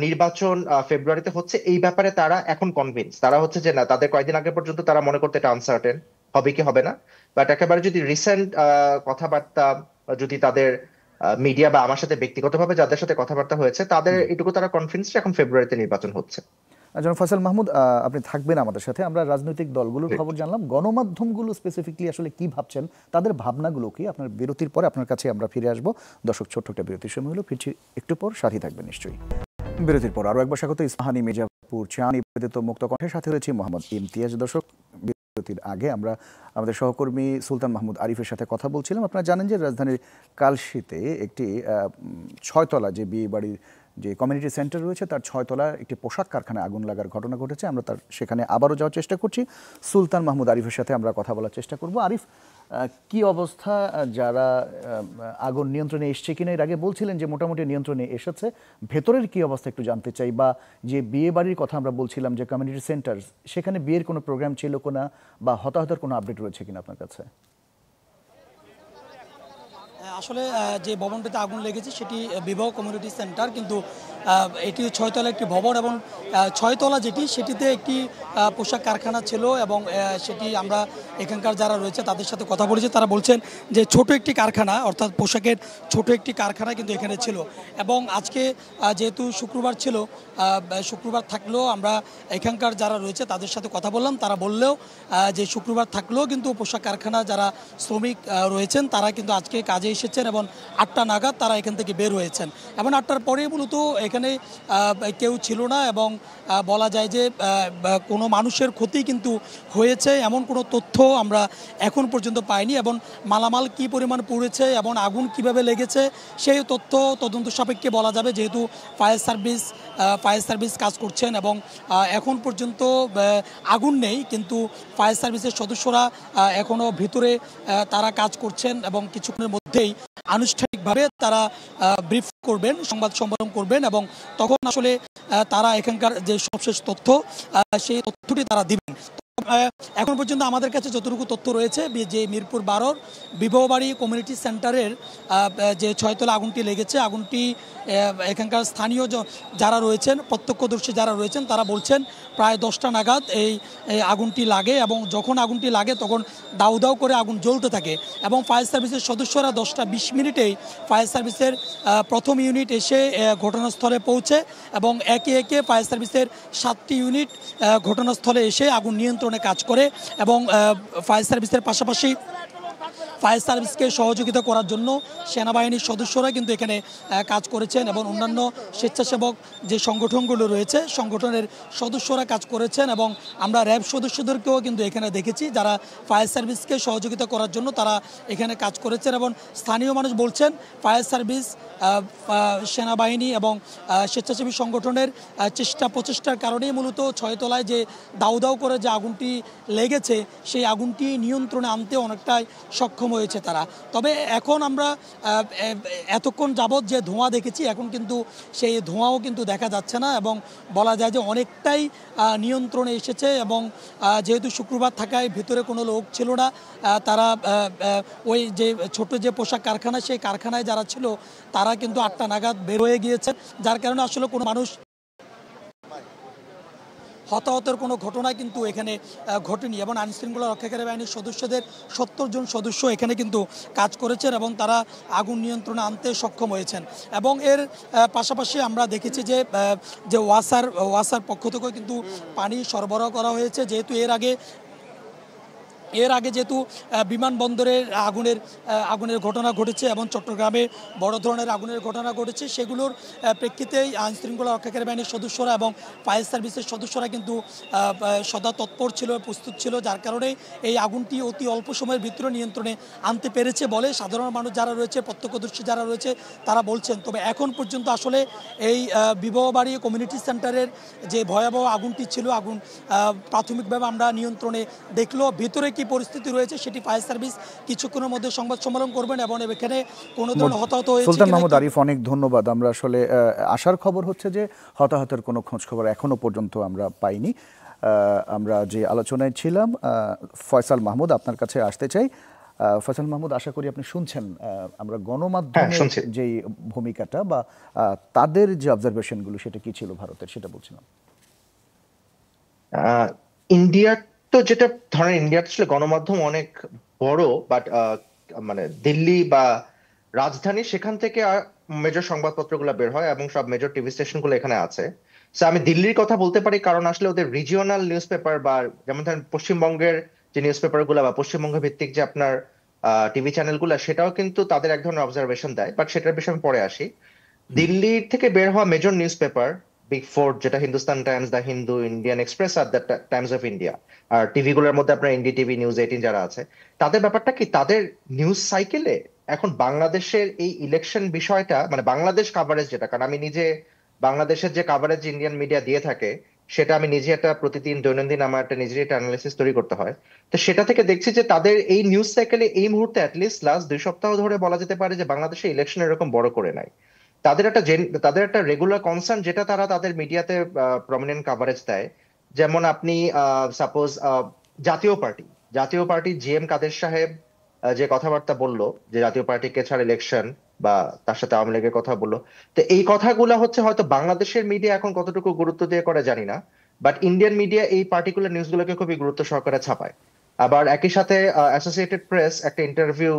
নির্বাচন ফেব্রুয়ারিতে হচ্ছে, এই ব্যাপারে তারা এখন কনভিন্স। তারা হচ্ছে যে না, তাদের কয়েকদিন আগে পর্যন্ত তারা মনে করতে এটা আনসার্টেন হবে কি হবে না। বাট একেবারে যদি রিসেন্ট কথাবার্তা, যদি তাদের মিডিয়া বা আমার সাথে ব্যক্তিগতভাবে যাদের সাথে কথাবার্তা হয়েছে, তাদের এটুকু তারা কনফিডেন্স এখন ফেব্রুয়ারিতে নির্বাচন হচ্ছে। জনাব ফয়সাল মাহমুদ, আপনি থাকবেন আমাদের সাথে। আমরা রাজনৈতিক দলগুলোর খবর জানলাম, গণমাধ্যমগুলো স্পেসিফিকলি আসলে কি ভাবছেন, তাদের ভাবনাগুলো কি। আপনার বিরতির পরে আপনার কাছে আমরা ফিরে আসবো। দর্শক, ছোট্ট একটা বিরতির সময় হলো, ফিরছি একটু পর, সাথী থাকবেন নিশ্চয়ই। বিরতির পর আরও একবার স্বাগত ইস্পাহানি, মির্জাপুর, চা নিবেদিত মুক্ত কণ্ঠের সাথে রয়েছে মোহাম্মদ ইমতিয়াজ। দর্শক, বিরতির আগে আমরা আমাদের সহকর্মী সুলতান মাহমুদ আরিফের সাথে কথা বলছিলাম। আপনারা জানেন যে রাজধানীর কালশিতে একটি 6তলা যে বিয়ে বাড়ির যে কমিউনিটি সেন্টার রয়েছে, তার 6তলা একটি পোশাক কারখানায় আগুন লাগার ঘটনা ঘটেছে। আমরা তার সেখানে আবারও যাওয়ার চেষ্টা করছি। সুলতান মাহমুদ আরিফের সাথে আমরা কথা বলার চেষ্টা করব। আরিফ, কি অবস্থা? যারা আগুন নিয়ন্ত্রণে এসছে কিনা, এর আগে বলছিলেন যে মোটামুটি নিয়ন্ত্রণে এসেছে, ভেতরের কি অবস্থা একটু জানতে চাই। বা যে বিয়ে বাড়ির কথা আমরা বলছিলাম, যে কমিউনিটি সেন্টার, সেখানে বিয়ের কোনো প্রোগ্রাম ছিল কিনা, বা হতাহতের কোনো আপডেট রয়েছে কিনা আপনার কাছে? আসলে যে ভবনটিতে আগুন লেগেছে সেটি বিবাহ কমিউনিটি সেন্টার, কিন্তু এটি 6তলা একটি ভবন, এবং 6তলা যেটি, সেটিতে একটি পোশাক কারখানা ছিল। এবং সেটি আমরা এখানকার যারা রয়েছে তাদের সাথে কথা বলেছি, তারা বলছেন যে ছোট একটি কারখানা, অর্থাৎ পোশাকের ছোট একটি কারখানা কিন্তু এখানে ছিল। এবং আজকে যেহেতু শুক্রবার ছিল, শুক্রবার থাকলেও আমরা এখানকার যারা রয়েছে তাদের সাথে কথা বললাম, তারা বললেও যে শুক্রবার থাকলেও কিন্তু পোশাক কারখানা যারা শ্রমিক রয়েছেন তারা কিন্তু আজকে কাজে এসেছেন, এবং 8টা নাগাদ তারা এখান থেকে বের হয়েছেন। এবং 8টার পরে মূলত এখানে কেউ ছিল না, এবং বলা যায় যে কোনো মানুষের ক্ষতি কিন্তু হয়েছে এমন কোনো তথ্য আমরা এখন পর্যন্ত পাইনি। এবং মালামাল কি পরিমাণ পড়েছে এবং আগুন কিভাবে লেগেছে, সেই তথ্য তদন্ত সাপেক্ষে বলা যাবে, যেহেতু ফায়ার সার্ভিস কাজ করছেন। এবং এখন পর্যন্ত আগুন নেই, কিন্তু ফায়ার সার্ভিসের সদস্যরা এখনও ভিতরে তারা কাজ করছেন, এবং কিছুক্ষণের মধ্যেই আনুষ্ঠানিকভাবে তারা ব্রিফ করবেন, সংবাদ সম্মেলন করবেন, এবং তখন আসলে তারা এখানকার যে সবশেষ তথ্য, সেই তথ্যটি তারা দিবেন। এখন পর্যন্ত আমাদের কাছে যতটুকু তথ্য রয়েছে, যে মিরপুর 12 বিবাহবাড়ি কমিউনিটি সেন্টারের যে 6তলা আগুনটি লেগেছে, আগুনটি এখানকার স্থানীয় যারা রয়েছেন, প্রত্যক্ষদর্শী যারা রয়েছেন, তারা বলছেন প্রায় 10টা নাগাদ এই আগুনটি লাগে, এবং যখন আগুনটি লাগে তখন দাউ দাউ করে আগুন জ্বলতে থাকে। এবং ফায়ার সার্ভিসের সদস্যরা 10টা 20 মিনিটেই ফায়ার সার্ভিসের প্রথম ইউনিট এসে ঘটনাস্থলে পৌঁছে, এবং একে একে ফায়ার সার্ভিসের 7টি ইউনিট ঘটনাস্থলে এসে আগুন নিয়ন্ত্রণে কাজ করে। এবং ফায়ার সার্ভিসের পাশাপাশি ফায়ার সার্ভিসকে সহযোগিতা করার জন্য সেনাবাহিনীর সদস্যরা কিন্তু এখানে কাজ করেছেন, এবং অন্যান্য স্বেচ্ছাসেবক যে সংগঠনগুলো রয়েছে, সংগঠনের সদস্যরা কাজ করেছেন। এবং আমরা র্যাব সদস্যদেরকেও কিন্তু এখানে দেখেছি, যারা ফায়ার সার্ভিসকে সহযোগিতা করার জন্য তারা এখানে কাজ করেছেন। এবং স্থানীয় মানুষ বলছেন ফায়ার সার্ভিস, সেনাবাহিনী এবং স্বেচ্ছাসেবী সংগঠনের প্রচেষ্টার কারণেই মূলত 6তলায় যে দাউ দাউ করে যে আগুনটি লেগেছে, সেই আগুনটি নিয়ন্ত্রণে আনতে অনেকটাই সক্ষম সক্ষম হয়েছে তারা। তবে এখন আমরা এতক্ষণ যাবৎ যে ধোঁয়া দেখেছি, এখন কিন্তু সেই ধোঁয়াও কিন্তু দেখা যাচ্ছে না এবং বলা যায় যে অনেকটাই নিয়ন্ত্রণে এসেছে। এবং যেহেতু শুক্রবার থাকায় ভিতরে কোনো লোক ছিল না, তারা ওই যে ছোট যে পোশাক কারখানা, সেই কারখানায় যারা ছিল তারা কিন্তু 8টা নাগাদ বের হয়ে গিয়েছে, যার কারণে আসলে কোনো মানুষ হতাহতের কোনো ঘটনা কিন্তু এখানে ঘটেনি। এবং আইনশৃঙ্খলা রক্ষাকারী বাহিনীর সদস্যদের 70 জন সদস্য এখানে কিন্তু কাজ করেছেন এবং তারা আগুন নিয়ন্ত্রণে আনতে সক্ষম হয়েছেন। এবং এর পাশাপাশি আমরা দেখেছি যে ওয়াসার পক্ষ থেকেও কিন্তু পানি সরবরাহ করা হয়েছে, যেহেতু এর আগে যেহেতু বিমানবন্দরের আগুনের ঘটনা ঘটেছে এবং চট্টগ্রামে বড় ধরনের আগুনের ঘটনা ঘটেছে, সেগুলোর প্রেক্ষিতেই আইনশৃঙ্খলা রক্ষাকারী বাহিনীর সদস্যরা এবং ফায়ার সার্ভিসের সদস্যরা কিন্তু সদা তৎপর ছিল, প্রস্তুত ছিল, যার কারণে এই আগুনটি অতি অল্প সময়ের ভিতরে নিয়ন্ত্রণে আনতে পেরেছে বলে সাধারণ মানুষ যারা রয়েছে, প্রত্যক্ষদর্শী যারা রয়েছে তারা বলছেন। তবে এখন পর্যন্ত আসলে এই বিবাহবাড়ি কমিউনিটি সেন্টারের যে ভয়াবহ আগুনটি ছিল, আগুন প্রাথমিকভাবে আমরা নিয়ন্ত্রণে দেখলো। ভিতরে কি পরিস্থিতি রয়েছে সেটি ফায়ার সার্ভিস কিছুক্ষণের মধ্যে সংবাদ সম্মেলন করবেন এবং এখানে কোনো ধরনের হতাহত হয়েছে সুলতান মাহমুদ আরিফ, অনেক ধন্যবাদ। আমরা আসলে আসার খবর হচ্ছে যে হতাহতের কোনো খোঁজ খবর এখনো পর্যন্ত আমরা পাইনি। আমরা যে আলোচনায় ছিলাম, ফয়সাল মাহমুদ আপনার কাছে আসতে চাই। ফয়সাল মাহমুদ, আশা করি আপনি শুনছেন আমরা গণমাধ্যমের যেই ভূমিকাটা বা তাদের যে অবজারভেশনগুলো সেটা কি ছিল ভারতের, সেটা বলছিলাম। ইন্ডিয়ার তো যেটা ধরেন, ইন্ডিয়ার আসলে গণমাধ্যম অনেক বড়, বাট মানে দিল্লি বা রাজধানী, সেখান থেকে মেজর সংবাদপত্রগুলো বের হয় এবং সব মেজর টিভি স্টেশনগুলো এখানে আছে। সো আমি দিল্লির কথা বলতে পারি, কারণ আসলে ওদের রিজিওনাল নিউজ পেপার বা যেমন ধরেন পশ্চিমবঙ্গের যে নিউজ পেপারগুলো বা পশ্চিমবঙ্গ ভিত্তিক যে আপনার টিভি চ্যানেলগুলো, সেটাও কিন্তু তাদের এক ধরনের অবজারভেশন দেয়, বাট সেটার বিষয়ে আমি পরে আসি। দিল্লির থেকে বের হওয়া major newspaper big four, যেটা Hindustan Times, the Hindu, Indian Express আর দ্য টাইমস অফ ইন্ডিয়া, আর টিভি গুলোর মধ্যে আপনার এনডি টিভি, নিউজ 18 যারা আছে, তাদের ব্যাপারটা কি, তাদের নিউজ সাইকেলে এখন বাংলাদেশের এই ইলেকশন বিষয়টা, মানে বাংলাদেশ কাভারেজ যেটা, কারণ আমি নিজে বাংলাদেশের যে কাভারেজ ইন্ডিয়ান মিডিয়া দিয়ে থাকে সেটা আমি নিজে একটা প্রতিদিন দৈনন্দিন আমার একটা নিজের একটা অ্যানালিসিস তৈরি করতে হয়। তো সেটা থেকে দেখছি যে তাদের এই নিউজ সাইকেলে এই মুহূর্তে অ্যাটলিস্ট লাস্ট 2 সপ্তাহ ধরে বলা যেতে পারে যে বাংলাদেশে ইলেকশন এরকম বড় করে নাই। তাদের একটা রেগুলার কনসার্ন, যেটা তারা তাদের মিডিয়াতে প্রমিনেন্ট কাভারেজ দেয়। যেমন আপনি সাপোজ জাতীয় পার্টি জিএম কাদের সাহেব যে কথাবার্তা বললো যে জাতীয় পার্টিকে ছাড় ইলেকশন, বা তার সাথে আওয়ামী লীগের কথা বললো, তো এই কথাগুলো হচ্ছে হয়তো বাংলাদেশের মিডিয়া এখন কতটুকু গুরুত্ব দিয়ে করে জানি না, বাট ইন্ডিয়ান মিডিয়া এই পার্টিকুলার নিউজগুলোকে খুবই গুরুত্ব সহকারে ছাপায়। আবার একই সাথে অ্যাসোসিয়েটেড প্রেস একটা ইন্টারভিউ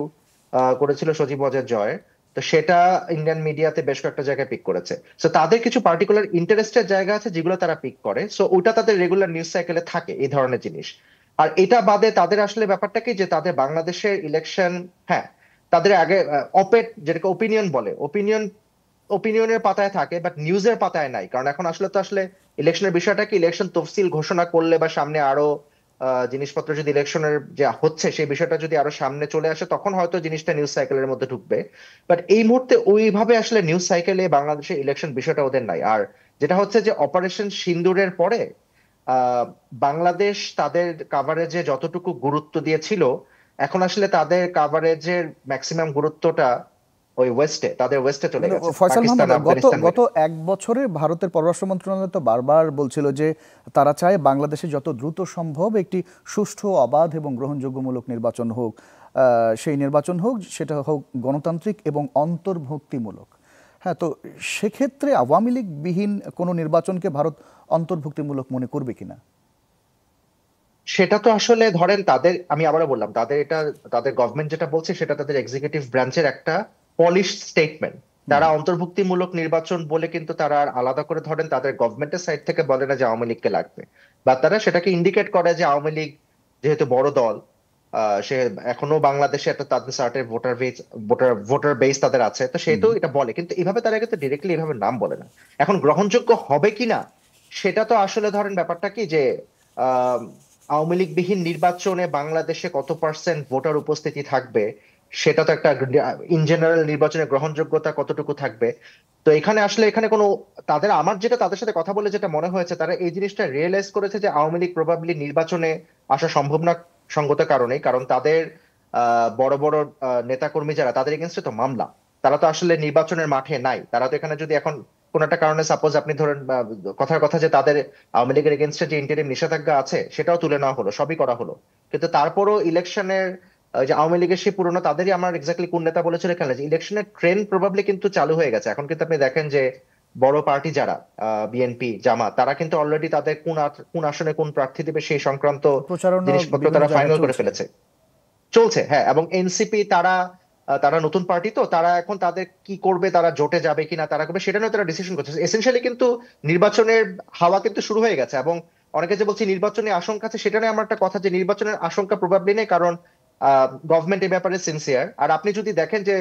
করেছিল সজীব ওয়াজেদ জয়, তো সেটা ইন্ডিয়ান মিডিয়াতে বেশ কয়েকটা জায়গায় পিক করেছে। সো তাদের কিছু পার্টিকুলার ইন্টারেস্টের জায়গা আছে যেগুলো তারা পিক করে, সো ওটা তাদের রেগুলার নিউজ সাইকেলে থাকে এই ধরনের জিনিস। আর এটা বাদে তাদের আসলে ব্যাপারটা কি, যে তাদের বাংলাদেশের ইলেকশন, হ্যাঁ, তাদের আগে অপেট, যেটাকে ওপিনিয়ন বলে, ওপিনিয়নের পাতায় থাকে, বাট নিউজের পাতায় নাই। কারণ এখন আসলে ইলেকশনের বিষয়টা কি, ইলেকশন তফসিল ঘোষণা করলে বা সামনে আরো জিনিসপত্র যদি ইলেকশনের যে হচ্ছে সেই বিষয়টা যদি আরো সামনে চলে আসে, তখন হয়তো জিনিসটা নিউজ সাইকেলের মধ্যে ঢুকবে। বাট এই মুহূর্তে ওইভাবে আসলে নিউজ সাইকেলে বাংলাদেশের ইলেকশন বিষয়টা ওদের নাই। আর যেটা হচ্ছে যে অপারেশন সিন্দুরের পরে বাংলাদেশ তাদের কাভারেজে যতটুকু গুরুত্ব দিয়েছিল, এখন আসলে তাদের কাভারেজের ম্যাক্সিমাম গুরুত্বটা ওই তাদের ওয়েস্টে চলে গেছে। ফয়সাল মাহমুদ, গত এক বছরে ভারতের পররাষ্ট্র মন্ত্রণালয় তো বারবার বলছিল যে তারা চায় বাংলাদেশে যত দ্রুত সম্ভব একটি সুষ্ঠু, অবাধ এবং গ্রহণযোগ্যমূলক নির্বাচন হোক। সেই নির্বাচন হোক, সেটা হোক গণতান্ত্রিক এবং অন্তর্ভুক্তিমূলক। হ্যাঁ, তো সেক্ষেত্রে আওয়ামী লীগ বিহীন কোনো নির্বাচনকে ভারত অন্তর্ভুক্তিমূলক মনে করবে কিনা? সেটা তো আসলে ধরেন তাদের, আমি আবারও বললাম, তাদের গভর্নমেন্ট যেটা বলছে সেটা তাদের এক্সিকিউটিভ ব্রাঞ্চের একটা পলিশ স্টেটমেন্ট। তারা অন্তর্ভুক্তিমূলক নির্বাচন বলে কিন্তু তারা আর আলাদা করে ধরেন তাদের গভর্নমেন্টের সাইড থেকে বলে না যে আওয়ামী লীগকে লাগবে, বা তারা সেটাকে ইন্ডিকেট করে যে আওয়ামী লীগ যেহেতু বড় দল, সে এখনো বাংলাদেশে একটা তাদের সার্টেন ভোটার বেস তাদের আছে, তো সেহেতু এটা বলে, কিন্তু এভাবে তারা কিন্তু ডিরেক্টলি এভাবে নাম বলে না। এখন গ্রহণযোগ্য হবে কিনা সেটা তো আসলে ধরেন ব্যাপারটা কি, যে আওয়ামী লীগ বিহীন নির্বাচনে বাংলাদেশে কত পার্সেন্ট ভোটার উপস্থিতি থাকবে, সেটা তো একটা ইন জেনারেল নির্বাচনের গ্রহণযোগ্যতা কতটুকু থাকবে। তো এখানে কোনো আমার যেটা তাদের সাথে কথা বলে যেটা মনে হয়েছে, তারা এই জিনিসটা রিয়েলাইজ করেছে যে আওয়ামী লীগ প্রবাবলি নির্বাচনে আসা সম্ভব না সঙ্গত কারণে, কারণ তাদের বড় বড় নেতাকর্মী যারা, তাদের এগেনস্টে তো মামলা। তারা তো আসলে নির্বাচনের মাঠে নাই। তারা তো এখানে যদি এখন কোন একটা কারণে সাপোজ আপনি ধরেন কথার কথা যে তাদের আওয়ামী লীগের এগেনস্টে যে ইন্টারিম নিষেধাজ্ঞা আছে সেটাও তুলে নেওয়া হলো, সবই করা হলো, কিন্তু তারপরও ইলেকশনের যে আওয়ামী লীগের সেই পুরনো, তাদেরই আমার এক্স্যাক্টলি কোন নেতা বলেছিল এখানে যে ইলেকশনের ট্রেন্ড প্রবাবলি কিন্তু চালু হয়ে গেছে। এখন কিন্তু আপনি দেখেন যে বড় পার্টি যারা বিএনপি জামাত, তারা কিন্তু অলরেডি তাদের কোন আসনে কোন প্রার্থী দেবে সেই সংক্রান্ত প্রচারণা জিনিসপত্র বিভিন্ন তারা জায়গায় ফাইনাল করে চলছে। ফেলেছে, চলছে। হ্যাঁ, এবং এনসিপি তারা তারা নতুন পার্টি, তো তারা এখন তাদের কি করবে, তারা জোটে যাবে কিনা, তারা করবে সেটা নিয়ে তারা ডিসিশন করছে। এসেনশিয়ালি কিন্তু নির্বাচনের হাওয়া কিন্তু শুরু হয়ে গেছে। এবং অনেকে যে বলছে নির্বাচনের আশঙ্কা আছে, সেটা নিয়ে আমার একটা কথা যে নির্বাচনের আশঙ্কা প্রবাবলি নেই, কারণ গভর্নমেন্ট এই ব্যাপারে সিনসিয়ার। আর আপনি যদি দেখেন যে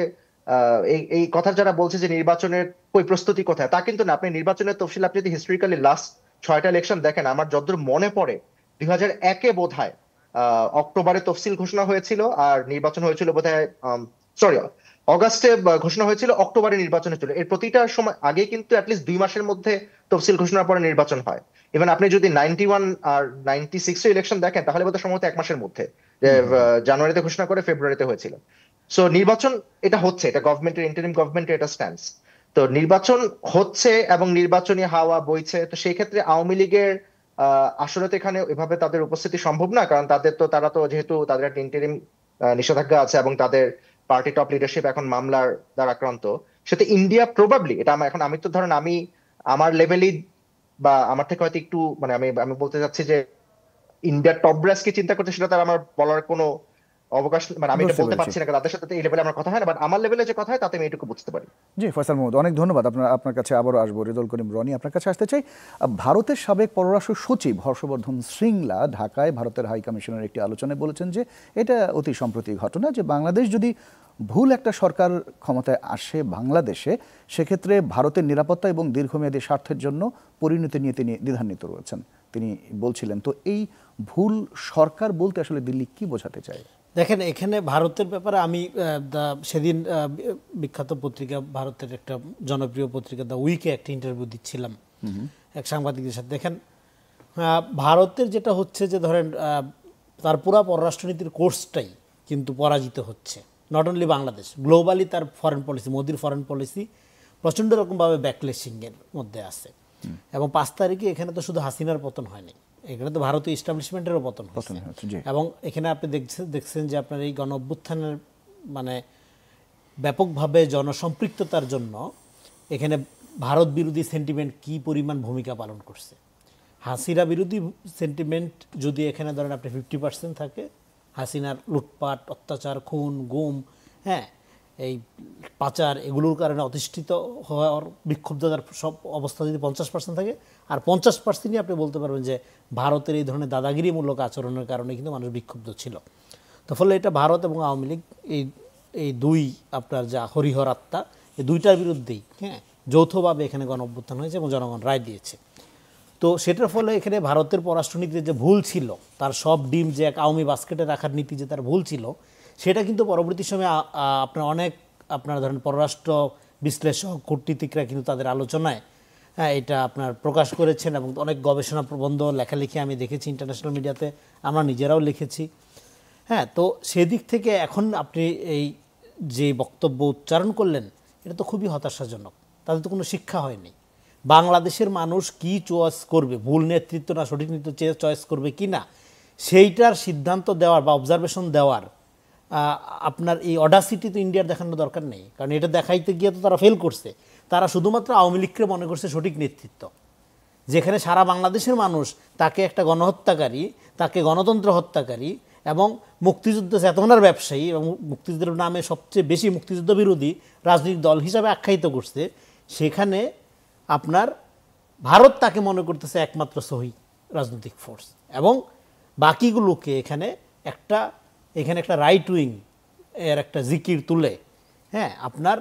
এই এই কথা যারা বলছে যে নির্বাচনের ওই প্রস্তুতি কোথায়, তা কিন্তু না। আপনি নির্বাচনের তফসিল আপনি যদি হিস্ট্রিক্যালি লাস্ট 6টা ইলেকশন দেখেন, আমার যতদূর মনে পড়ে 2001-এ বোধহয় অক্টোবরে তফসিল ঘোষণা হয়েছিল, আর নির্বাচন হয়েছিল বোধহয় সরি অগাস্টে ঘোষণা হয়েছিল, অক্টোবরে নির্বাচন হয়েছিল। এর প্রতিটা সময় আগে কিন্তু অ্যাটলিস্ট 2 মাসের মধ্যে তফসিল ঘোষণার পরে নির্বাচন হয়। ইভেন আপনি যদি 91 আর 96 ইলেকশন দেখেন, তাহলে বোধহয় সম্ভবত 1 মাসের মধ্যে, যে জানুয়ারিতে ঘোষণা করে ফেব্রুয়ারিতে হয়েছিল। সো নির্বাচন এটা হচ্ছে, এটা গভর্নমেন্টের, ইন্টারিম গভর্নমেন্টের এটা স্ট্যান্স। তো নির্বাচন হচ্ছে এবং নির্বাচনী হাওয়া বইছে। তো সেই ক্ষেত্রে আওয়ামী লীগের আসলে তো এখানে এভাবে তাদের উপস্থিতি সম্ভব না, কারণ তারা তো যেহেতু তাদের একটা ইন্টারিম নিষেধাজ্ঞা আছে এবং তাদের পার্টি টপ লিডারশিপ এখন মামলার দ্বারা আক্রান্ত। সেটা ইন্ডিয়া প্রবাবলি, এটা এখন আমি তো ধরেন আমি আমার লেভেলই বা আমার থেকে হয়তো একটু মানে আমি আমি বলতে চাচ্ছি যে ইন্ডিয়ার টপ ব্রাস কি চিন্তা করছে সেটা তার আমার বলার কোনো অবকাশ, মানে আমি এটা বুঝতে বলতে পেরেছি। পারছি না, কারণ তাদের সাথে তো এই লেভেলে আমার কথা হয় না। বাট আমার লেভেলে যে কথা হয় তাতে আমি এটুকু বুঝতে পারি। জি ফয়সাল মাহমুদ, অনেক ধন্যবাদ। আপনার কাছে আবারও আসবো। রেজাউল করিম রনি, আপনার কাছে আসতে চাই। ভারতের সাবেক পররাষ্ট্র সচিব হর্ষবর্ধন শ্রিংলা ঢাকায় ভারতের হাই কমিশনের একটি আলোচনায় বলেছেন যে এটা অতি সম্প্রতি ঘটনা, যে বাংলাদেশ যদি ভুল একটা সরকার ক্ষমতায় আসে বাংলাদেশে, সেক্ষেত্রে ভারতের নিরাপত্তা এবং দীর্ঘমেয়াদী স্বার্থের জন্য পরিণতি নিয়ে তিনি দ্বিধান্বিত রয়েছেন। তিনি বলছিলেন, তো এই ভুল সরকার বলতে আসলে দিল্লি কি বোঝাতে চায়? দেখেন, এখানে ভারতের ব্যাপারে আমি সেদিন বিখ্যাত পত্রিকা, ভারতের একটা জনপ্রিয় পত্রিকা দ্য উইকে একটা ইন্টারভিউ দিচ্ছিলাম এক সাংবাদিকদের সাথে। দেখেন, ভারতের যেটা হচ্ছে যে ধরেন তার পুরা পররাষ্ট্রনীতির কোর্সটাই কিন্তু পরাজিত হচ্ছে। নট অনলি বাংলাদেশ, গ্লোবালি তার ফরেন পলিসি, মোদির ফরেন পলিসি প্রচণ্ড রকমভাবে ব্যাকলেশিংয়ের মধ্যে আছে। এবং 5 তারিখে এখানে তো শুধু হাসিনার পতন হয়নি, এখানে তো ভারতীয় ইস্টাবলিশমেন্টেরও পতন হয়েছে। এবং এখানে আপনি দেখছেন যে আপনার এই গণ অভ্যুত্থানের মানে ব্যাপকভাবে জনসম্পৃক্ততার জন্য এখানে ভারত বিরোধী সেন্টিমেন্ট কি পরিমাণ ভূমিকা পালন করছে। হাসিনা বিরোধী সেন্টিমেন্ট যদি এখানে ধরেন আপনি 50% থাকে, হাসিনার লুটপাট, অত্যাচার, খুন, গুম, হ্যাঁ, এই পাচার, এগুলোর কারণে অধিষ্ঠিত হওয়ার বিক্ষুব্ধতার সব অবস্থা যদি 50% থাকে, আর 50%ই আপনি বলতে পারবেন যে ভারতের এই ধরনের দাদাগিরিমূলক আচরণের কারণে কিন্তু মানুষ বিক্ষুব্ধ ছিল। তো ফলে এটা ভারত এবং আওয়ামী লীগ এই দুই আপনার যা হরিহর আত্মা, এই দুইটার বিরুদ্ধেই হ্যাঁ যৌথভাবে এখানে গণ অভ্যুত্থান হয়েছে এবং জনগণ রায় দিয়েছে। তো সেটার ফলে এখানে ভারতের পররাষ্ট্রনীতিতে যে ভুল ছিল, তার সব ডিম যে এক আওয়ামী বাস্কেটে রাখার নীতি যে তার ভুল ছিল, সেটা কিন্তু পরবর্তী সময়ে আপনার অনেক আপনার ধরেন পররাষ্ট্র বিশ্লেষক, কূটনীতিকরা কিন্তু তাদের আলোচনায় হ্যাঁ এটা আপনার প্রকাশ করেছেন এবং অনেক গবেষণা প্রবন্ধ, লেখালেখি আমি দেখেছি ইন্টারন্যাশনাল মিডিয়াতে, আমরা নিজেরাও লিখেছি। হ্যাঁ, তো সেদিক থেকে এখন আপনি এই যে বক্তব্য উচ্চারণ করলেন, এটা তো খুবই হতাশাজনক। তাদের তো কোনো শিক্ষা হয়নি। বাংলাদেশের মানুষ কি চয়েস করবে, ভুল নেতৃত্ব না সঠিক নেতৃত্ব চয়েস করবে কি না, সেইটার সিদ্ধান্ত দেওয়ার বা অবজারভেশন দেওয়ার আপনার এই অডাসিটি তো ইন্ডিয়ার দেখানোর দরকার নেই। কারণ এটা দেখাইতে গিয়ে তো তারা ফেল করছে। তারা শুধুমাত্র আওয়ামী লীগকে মনে করছে সঠিক নেতৃত্ব, যেখানে সারা বাংলাদেশের মানুষ তাকে একটা গণহত্যাকারী, তাকে গণতন্ত্র হত্যাকারী এবং মুক্তিযুদ্ধ চেতনার ব্যবসায়ী এবং মুক্তিযুদ্ধের নামে সবচেয়ে বেশি মুক্তিযুদ্ধ বিরোধী রাজনৈতিক দল হিসাবে আখ্যায়িত করছে। সেখানে আপনার ভারত তাকে মনে করতেছে একমাত্র সহি রাজনৈতিক ফোর্স এবং বাকিগুলোকে এখানে একটা রাইট উইং এর একটা জিকির তুলে হ্যাঁ আপনার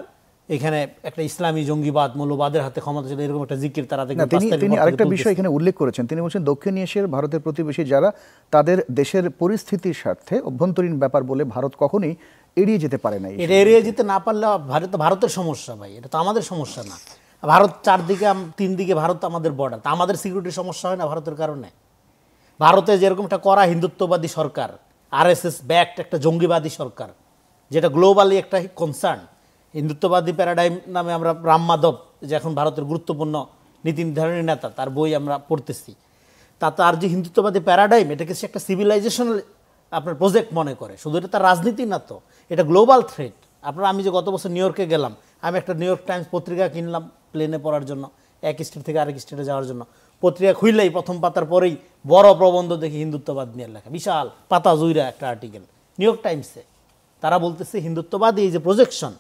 এখানে একটা ইসলামী জঙ্গিবাদ, মৌলবাদের হাতে ক্ষমতা ছিল, এরকম একটা জিকির তারা তিনি আরেকটা বিষয় এখানে উল্লেখ করেছেন। তিনি বলছেন দক্ষিণ এশিয়ার ভারতের প্রতিবেশী যারা, তাদের দেশের পরিস্থিতির স্বার্থে অভ্যন্তরীণ ব্যাপার বলে ভারত কখনোই এড়িয়ে যেতে পারে না। এটা এড়িয়ে যেতে না পারলে ভারতের সমস্যা ভাই, এটা তো আমাদের সমস্যা না। ভারত 3 দিকে ভারত আমাদের বর্ডার, তা আমাদের সিকিউরিটির সমস্যা হয় না ভারতের কারণে? ভারতে যেরকম একটা কড়া হিন্দুত্ববাদী সরকার, আরএসএস ব্যাকড একটা জঙ্গিবাদী সরকার, যেটা গ্লোবালি একটা কনসার্ন। হিন্দুত্ববাদী প্যারাডাইম নামে আমরা রাম মাধব, যে এখন ভারতের গুরুত্বপূর্ণ নীতি নির্ধারণী নেতা, তার বই আমরা পড়তেছি। তার যে হিন্দুত্ববাদী প্যারাডাইম, এটাকে সে একটা সিভিলাইজেশনাল আপনার প্রজেক্ট মনে করে। শুধু এটা তার রাজনীতি না, তো এটা গ্লোবাল থ্রেট। আমি যে গত বছর নিউ ইয়র্কে গেলাম, আমি একটা নিউ ইয়র্ক টাইমস পত্রিকা কিনলাম প্লেনে পড়ার জন্য, এক স্টেট থেকে আরেক স্টেটে যাওয়ার জন্য। পত্রিকা খুললেই প্রথম পাতার পরেই বড় প্রবন্ধ দেখি হিন্দুত্ববাদ নিয়ে লেখা, বিশাল পাতা জুইরা একটা আর্টিকেল নিউ ইয়র্ক টাইমসে। তারা বলতেছে হিন্দুত্ববাদী এই যে প্রজেকশন,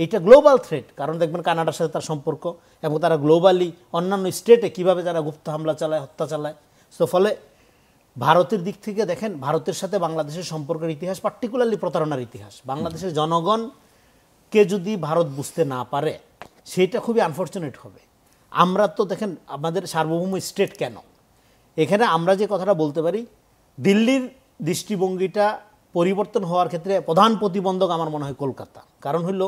এইটা গ্লোবাল থ্রেট। কারণ দেখবেন কানাডার সাথে তার সম্পর্ক, এবং তারা গ্লোবালি অন্যান্য স্টেটে কীভাবে তারা গুপ্ত হামলা চালায়, হত্যা চালায়। সো ফলে ভারতের দিক থেকে দেখেন, ভারতের সাথে বাংলাদেশের সম্পর্কের ইতিহাস, পার্টিকুলারলি প্রতারণার ইতিহাস, বাংলাদেশের জনগণকে যদি ভারত বুঝতে না পারে, সেটা খুবই আনফর্চুনেট হবে। আমরা তো দেখেন আমাদের সার্বভৌম স্টেট কেন, এখানে আমরা যে কথাটা বলতে পারি, দিল্লির দৃষ্টিভঙ্গিটা পরিবর্তন হওয়ার ক্ষেত্রে প্রধান প্রতিবন্ধক আমার মনে হয় কলকাতা। কারণ হলো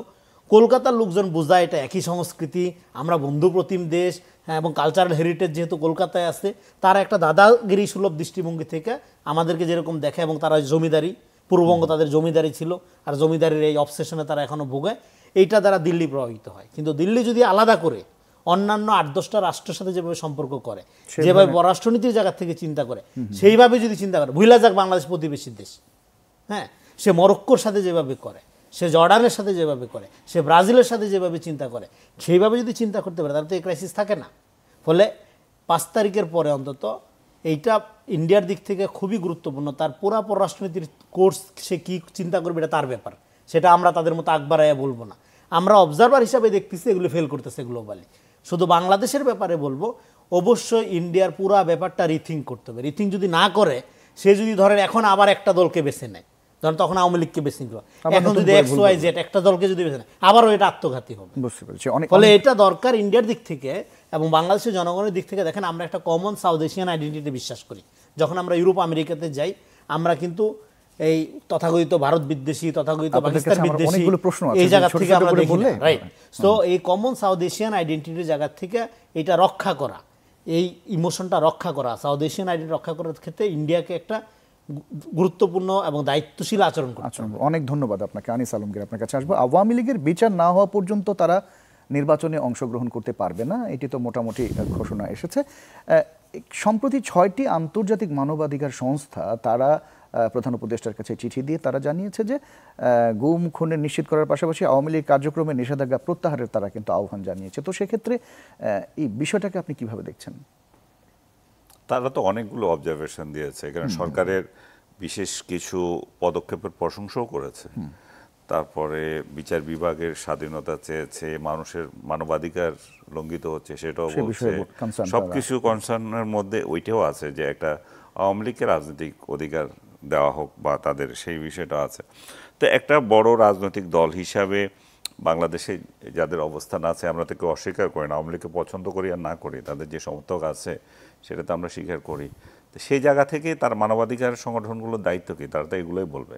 কলকাতার লোকজন বোঝায় এটা একই সংস্কৃতি, আমরা বন্ধুপ্রতিম দেশ, হ্যাঁ, এবং কালচারাল হেরিটেজ যেহেতু কলকাতায় আছে, তারা একটা দাদাগিরি সুলভ দৃষ্টিভঙ্গি থেকে আমাদেরকে যেরকম দেখে, এবং তারা জমিদারি, পূর্ববঙ্গ তাদের জমিদারি ছিল, আর জমিদারির এই অবসেশনে তারা এখনও ভোগে, এইটা দ্বারা দিল্লি প্রভাবিত হয়। কিন্তু দিল্লি যদি আলাদা করে অন্যান্য 8-10টা রাষ্ট্রের সাথে যেভাবে সম্পর্ক করে, যেভাবে পররাষ্ট্রনীতির জায়গা থেকে চিন্তা করে, সেইভাবে যদি চিন্তা করে, ভুলা যাক বাংলাদেশ প্রতিবেশী দেশ, হ্যাঁ, সে মরক্কোর সাথে যেভাবে করে, সে জর্ডানের সাথে যেভাবে করে, সে ব্রাজিলের সাথে যেভাবে চিন্তা করে, সেইভাবে যদি চিন্তা করতে পারে, তাহলে তো এই ক্রাইসিস থাকে না। ফলে 5 তারিখের পরে অন্তত এইটা ইন্ডিয়ার দিক থেকে খুবই গুরুত্বপূর্ণ। তার পুরা পররাষ্ট্রনীতির কোর্স সে কী চিন্তা করবে, এটা তার ব্যাপার, সেটা আমরা তাদের মতো আকবারাইয়া বলবো না। আমরা অবজারভার হিসাবে দেখতেছি এগুলো ফেল করতেছে গ্লোবালি। শুধু বাংলাদেশের ব্যাপারে বলবো, অবশ্যই ইন্ডিয়ার পুরা ব্যাপারটা রিথিঙ্ক করতে হবে। রিথিঙ্ক যদি না করে, সে যদি ধরেন এখন আবার একটা দলকে বেছে নেয়, ধরেন তখন আওয়ামী লীগকে বেছে নিল, এখন যদি XYZ একটা দলকে যদি বেছে নেয়, আবারও এটা আত্মঘাতী হবে। ফলে এটা দরকার ইন্ডিয়ার দিক থেকে এবং বাংলাদেশের জনগণের দিক থেকে। দেখেন, আমরা একটা কমন সাউথ এশিয়ান আইডেন্টিটি বিশ্বাস করি। যখন আমরা ইউরোপ আমেরিকাতে যাই, আমরা কিন্তু এই তথাকথিত ভারত বিদ্বেষী, তথাকথিত পাকিস্তান বিদ্বেষী, এই জায়গা থেকে আমরা দেখি না, রাইট? তো এই কমন সাউথ এশিয়ান আইডেন্টিটির জায়গা থেকে এটা রক্ষা করা, এই ইমোশনটা রক্ষা করা, সাউথ এশিয়ান আইডেন্টিটি রক্ষা করার ক্ষেত্রে ইন্ডিয়াকে একটা গুরুত্বপূর্ণ এবং দায়িত্বশীল আচরণ করতে হবে। অনেক ধন্যবাদ আপনাকে। আনিস আলমগীর, আপনার কাছে আসবো। আওয়ামী লীগের বিচার না হওয়া পর্যন্ত তারা নির্বাচনে অংশগ্রহণ করতে পারবে না, এটি তো মোটামুটি ঘোষণা এসেছে। সম্প্রতি 6টি আন্তর্জাতিক মানবাধিকার সংস্থা তারা প্রধান উপদেষ্টার কাছে চিঠি দিয়ে তারা জানিয়েছে যে গুম খুনের নিশ্চিত করার পাশাপাশি আওয়ামী লীগ কার্যক্রমে নিষেধাজ্ঞা প্রত্যাহারের তারা কিন্তু আহ্বান জানিয়েছে। তো সেক্ষেত্রে এই বিষয়টাকে আপনি কিভাবে দেখছেন? তারা তো অনেকগুলো অবজারভেশন দিয়েছে, কারণ সরকারের বিশেষ কিছু পদক্ষেপের প্রশংসাও করেছে। তারপরে বিচার বিভাগের স্বাধীনতা চেয়েছে, মানুষের মানবাধিকার লঙ্ঘিত হচ্ছে সেটাও বলছে। সবকিছু কনসার্নের মধ্যে ওইটাও আছে যে একটা আওয়ামী লীগকে রাজনৈতিক অধিকার দেওয়া হোক বা তাদের সেই বিষয়টা আছে। তো একটা বড় রাজনৈতিক দল হিসাবে বাংলাদেশে যাদের অবস্থান আছে, আমরা তো কেউ অস্বীকার করি না, আওয়ামী লীগকে পছন্দ করি আর না করি, তাদের যে সমর্থক আছে সেটা তো আমরা স্বীকার করি। তো সেই জায়গা থেকে তার মানবাধিকার সংগঠনগুলোর দায়িত্ব কি, তারা তো এগুলোই বলবে,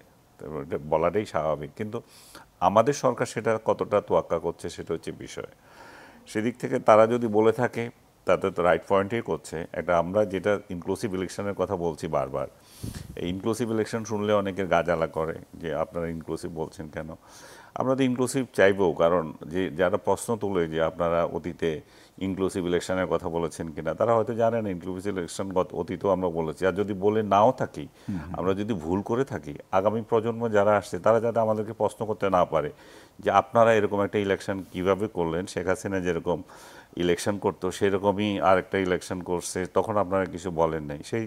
এটা বলাটাই স্বাভাবিক। কিন্তু আমাদের সরকার সেটা কতটা তোয়াক্কা করছে সেটা হচ্ছে বিষয়। সেদিক থেকে তারা যদি বলে থাকে, তাতে তো রাইট পয়েন্টেই করছে। একটা আমরা যেটা ইনক্লুসিভ ইলেকশনের কথা বলছি বারবার, এই ইনক্লুসিভ ইলেকশন শুনলে অনেকের গা জ্বালা করে যে আপনারা ইনক্লুসিভ বলছেন কেন। আমরা তো ইনক্লুসিভ চাইবো, কারণ যে যারা প্রশ্ন তোলে যে আপনারা অতীতে ইনক্লুসিভ ইলেকশনের কথা বলেছেন কিনা, তারা হয়তো জানেন ইনক্লুসিভ ইলেকশন অতীতেও আমরা বলেছি। আর যদি বলে নাও থাকি, আমরা যদি ভুল করে থাকি, আগামী প্রজন্ম যারা আসছে তারা যাতে আমাদেরকে প্রশ্ন করতে না পারে যে আপনারা এরকম একটা ইলেকশন কিভাবে করলেন, শেখ হাসিনা যেরকম ইলেকশন করতো সেরকমই আরেকটা ইলেকশন করছে, তখন আপনারা কিছু বলেন নাই। সেই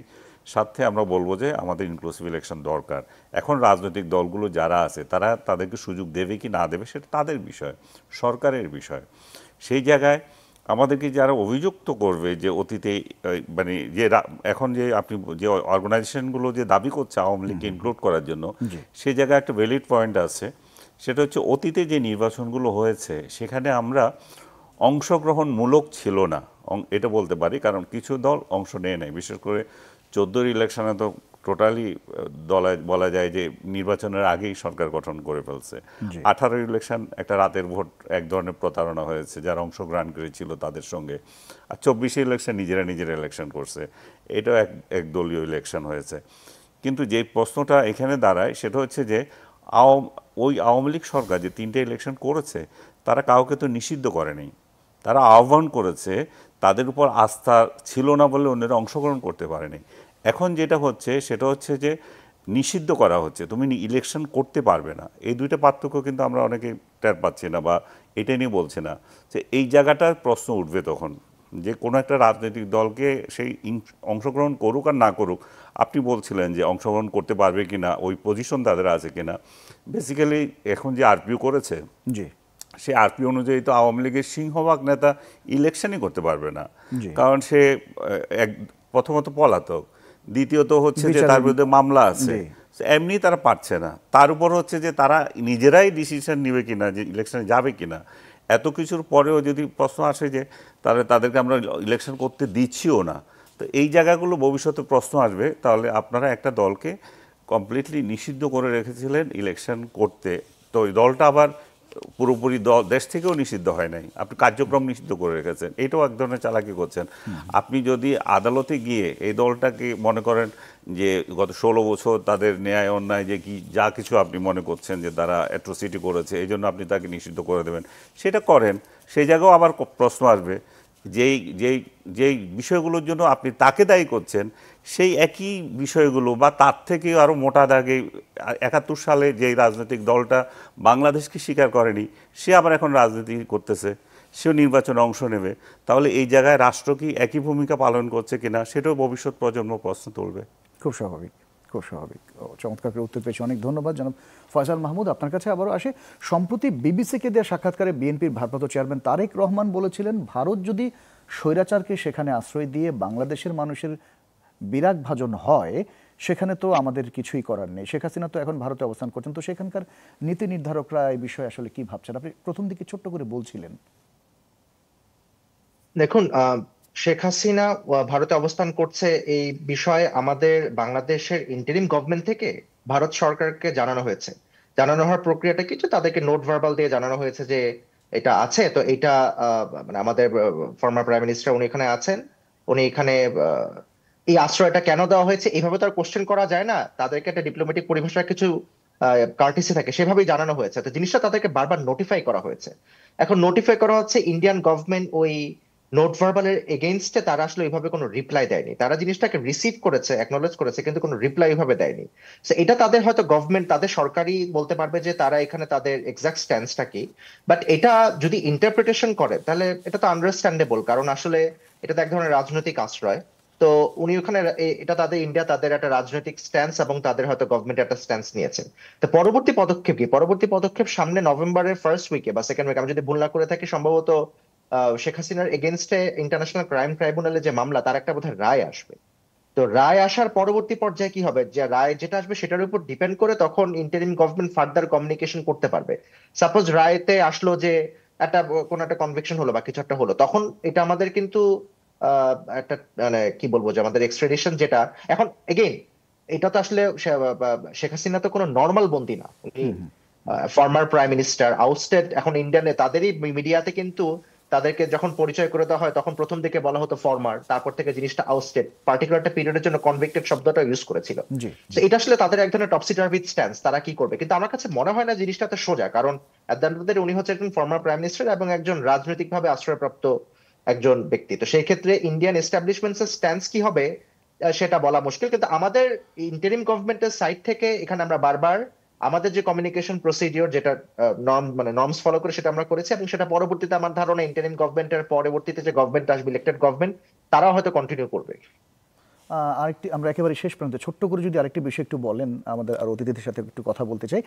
সাথে আমরা বলবো যে আমাদের ইনক্লুসিভ ইলেকশন দরকার। এখন রাজনৈতিক দলগুলো যারা আছে তারা তাদেরকে সুযোগ দেবে কি না দেবে সেটা তাদের বিষয়, সরকারের বিষয়। সেই জায়গায় আমাদেরকে যারা অভিযুক্ত করবে যে অতীতে মানে যে এখন যে আপনি যে অর্গানাইজেশনগুলো যে দাবি করছে আওয়ামী লীগকে ইনক্লুড করার জন্য, সেই জায়গায় একটা ভ্যালিড পয়েন্ট আছে। সেটা হচ্ছে অতীতে যে নির্বাচনগুলো হয়েছে সেখানে আমরা অংশগ্রহণমূলক ছিল না, এটা বলতে পারি। কারণ কিছু দল অংশ নেয় নাই, বিশেষ করে 14 ইলেকশনে তো টোটালি বলা যায় যে নির্বাচনের আগেই সরকার গঠন করে ফেলছে। 18 ইলেকশন একটা রাতের ভোট, এক ধরনের প্রতারণা হয়েছে যারা অংশগ্রহণ করেছিল তাদের সঙ্গে। আর 24 ইলেকশন নিজেরা ইলেকশন করছে, এটাও এক দলীয় ইলেকশন হয়েছে। কিন্তু যে প্রশ্নটা এখানে দাঁড়ায় সেটা হচ্ছে যে ওই আওয়ামী লীগ সরকার যে 3টে ইলেকশন করেছে তারা কাউকে তো নিষিদ্ধ করেনি, তারা আহ্বান করেছে, তাদের উপর আস্থা ছিল না বলে অন্যরা অংশগ্রহণ করতে পারেনি। এখন যেটা হচ্ছে সেটা হচ্ছে যে নিষিদ্ধ করা হচ্ছে, তুমি ইলেকশন করতে পারবে না। এই দুইটা পার্থক্য কিন্তু আমরা অনেকে টের পাচ্ছি না বা এটা নিয়ে বলছে না, যে এই জায়গাটার প্রশ্ন উঠবে তখন যে কোনো একটা রাজনৈতিক দলকে সেই অংশগ্রহণ করুক আর না করুক। আপনি বলছিলেন যে অংশগ্রহণ করতে পারবে কিনা, ওই পজিশন তাদের আছে কিনা। বেসিক্যালি এখন যে আরপিও করেছে, জি সে আরপি অনুযায়ী তো আওয়ামী লীগের সিংহভাগ নেতা ইলেকশনই করতে পারবে না, জি। কারণ সে প্রথমত পলাতক, দ্বিতীয়ত হচ্ছে যে তার বিরুদ্ধে মামলা আছে, এমনি তারা পারছে না। তার উপর হচ্ছে যে তারা নিজেরাই ডিসিশন নেবে কিনা যে ইলেকশনে যাবে কিনা। এত কিছুর পরেও যদি প্রশ্ন আসে যে তাহলে তাদেরকে আমরা ইলেকশন করতে দিচ্ছিও না, তো এই জায়গাগুলো ভবিষ্যতে প্রশ্ন আসবে। তাহলে আপনারা একটা দলকে কমপ্লিটলি নিষিদ্ধ করে রেখেছিলেন ইলেকশন করতে, তো ওই দলটা আবার পুরোপুরি দেশ থেকেও নিষিদ্ধ হয় নাই, আপনি কার্যক্রম নিষিদ্ধ করে রেখেছেন, এটাও এক ধরনের চালাকি করছেন। আপনি যদি আদালতে গিয়ে এই দলটাকে মনে করেন যে গত 16 বছর তাদের ন্যায় অন্যায় যে কি যা কিছু আপনি মনে করছেন যে তারা অ্যাট্রোসিটি করেছে, এই জন্য আপনি তাকে নিষিদ্ধ করে দেবেন, সেটা করেন, সেই জায়গাও আবার প্রশ্ন আসবে যেই যেই যেই বিষয়গুলোর জন্য আপনি তাকে দায়ী করছেন সেই একই বিষয়গুলো বা তার থেকে আরও মোটা দাগে 71 সালে যেই রাজনৈতিক দলটা বাংলাদেশকে স্বীকার করেনি সে আবার এখন রাজনীতি করতেছে, সেও নির্বাচনে অংশ নেবে। তাহলে এই জায়গায় রাষ্ট্র কি একই ভূমিকা পালন করছে কিনা সেটাও ভবিষ্যৎ প্রজন্ম প্রশ্ন তুলবে। খুব স্বাভাবিক, খুব স্বাভাবিক। চমৎকার করে উত্তর পেয়েছি, অনেক ধন্যবাদ জনাব ফয়সাল মাহমুদ। আপনার কাছে আবারও আসে, সম্প্রতি বিবিসিকে দেওয়া সাক্ষাৎকারে বিএনপির ভারপ্রাপ্ত চেয়ারম্যান তারেক রহমান বলেছিলেন ভারত যদি স্বৈরাচারকে সেখানে আশ্রয় দিয়ে বাংলাদেশের মানুষের বিরাগ ভাজন হয় সেখানে তো আমাদের কিছুই করার নেই। শেখ হাসিনা তো এখন ভারতে অবস্থান করছেন, তো সেখানকার নীতি নির্ধারকরা এই বিষয়ে আসলে কি ভাবছেন? আপনি প্রথম দিকে ছোট্ট করে বলছিলেন। দেখুন, শেখ হাসিনা ভারতে অবস্থান করছে এই বিষয়ে আমাদের বাংলাদেশের ইন্টারিম গভর্নমেন্ট থেকে ভারত সরকারকে জানানো হয়েছে। জানানো হওয়ার প্রক্রিয়াটা কিছু, তাদেরকে নোট ভার্বাল দিয়ে জানানো হয়েছে যে এটা আছে। তো এটা মানে আমাদের ফর্মার প্রাইম মিনিস্টার উনি এখানে আছেন, উনি এখানে এই আশ্রয়টা কেন দেওয়া হয়েছে এইভাবে তো আর কোশ্চেন করা যায় না, তাদেরকে একটা ডিপ্লোম্যাটিক পরিভাষার কিছু কার্টিসি থাকে, সেভাবেই জানানো হয়েছে। তো জিনিসটা তাদেরকে বারবার নোটিফাই করা হয়েছে। এখন নোটিফাই করা হচ্ছে, ইন্ডিয়ান গভর্নমেন্ট ওই নোট ভার্বালের এগেইনস্টে তারা আসলে ওইভাবে কোনো রিপ্লাই দেয়নি। তারা জিনিসটাকে রিসিভ করেছে, অ্যাকনোলেজ করেছে, কিন্তু কোনো রিপ্লাই ওইভাবে দেয়নি। তো এটা তাদের হয়তো গভর্নমেন্ট, তাদের সরকারই বলতে পারবে যে তারা এখানে তাদের এক্সাক্ট স্ট্যান্সটা কি। বাট এটা যদি ইন্টারপ্রিটেশন করে তাহলে এটা তো আন্ডারস্ট্যান্ডেবল, কারণ আসলে এটা তো এক ধরনের রাজনৈতিক আশ্রয়। তো উনি ওখানে এটা তাদের ইন্ডিয়া তাদের একটা রাজনৈতিক স্ট্যান্স এবং তাদের হয়তো গভর্নমেন্ট একটা স্ট্যান্স নিয়েছে। তো পরবর্তী পদক্ষেপ কি? পরবর্তী পদক্ষেপ সামনে নভেম্বরের ফার্স্ট উইকে বা সেকেন্ড উইকে, আমি যদি ভুল না করে থাকি, সম্ভবত শেখ হাসিনার এগেনস্টে ইন্টারন্যাশনাল ক্রাইম ট্রাইব্যুনালে যে মামলা, তার একটা বোধহয় রায় আসবে। তো রায় আসার পরবর্তী পর্যায়ে কি হবে, যে রায় যেটা আসবে সেটার উপর ডিপেন্ড করে তখন ইন্টারিম গভর্নমেন্ট ফার্দার কমিউনিকেশন করতে পারবে। সাপোজ রায়তে আসলো যে একটা কোনো একটা কনভিকশন হলো বা কিছু একটা হলো, তখন এটা আমাদের কিন্তু একটা মানে কি বলবো, যে আমাদের এক্সট্রাডিশন যেটা এখন এগেইন, এটা তো আসলে শেখ হাসিনা তো কোনো নর্মাল বন্দী না, উনি ফর্মার প্রাইম মিনিস্টার আউটস্টেড। এখন ইন্ডিয়ানে তাদেরই মিডিয়াতে কিন্তু তাদেরকে যখন পরিচয় করে দেওয়া হয় তখন প্রথম দিকে বলা হতো ফর্মার, তারপর থেকে জিনিসটা আউটস্টেড, পার্টিকুলার একটা পিরিয়ডের জন্য কনভিক্টেড শব্দটা ইউজ করেছিল। জি তো এটা আসলে তাদের এক ধরনের টপসি টার্ভি স্ট্যান্স, তারা কি করবে। কিন্তু আমার কাছে মনে হয় না জিনিসটা তো সোজা, কারণ at the end of the day উনি হচ্ছে একজন ফর্মার প্রাইম মিনিস্টার এবং একজন রাজনৈতিকভাবে আশ্রয়প্রাপ্ত একজন ব্যক্তি। তো সেই ক্ষেত্রে ইন্ডিয়ান এস্টাবলিশমেন্টস এর স্ট্যান্স কি হবে সেটা বলা মুশকিল। কিন্তু আমাদের ইন্টারিম গভর্নমেন্টের সাইড থেকে এখানে আমরা বারবার আমাদের যে কমিউনিকেশন প্রসিডিওর, যেটা নর্মস ফলো করে, সেটা আমরা করেছি এবং সেটা পরবর্তীতে আমার ধারণা ইন্টারিম গভর্নমেন্টের পরবর্তীতে যে গভর্নমেন্ট আসবে, ইলেক্টেড গভর্নমেন্ট, তারাও হয়তো কন্টিনিউ করবে। আরেকটি আমরা একেবারে শেষ পর্যন্ত ছোট্ট করে যদি আরেকটি বিষয় একটু বলেন, আমাদের আর অতিথিদের সাথে একটু কথা বলতে চাই।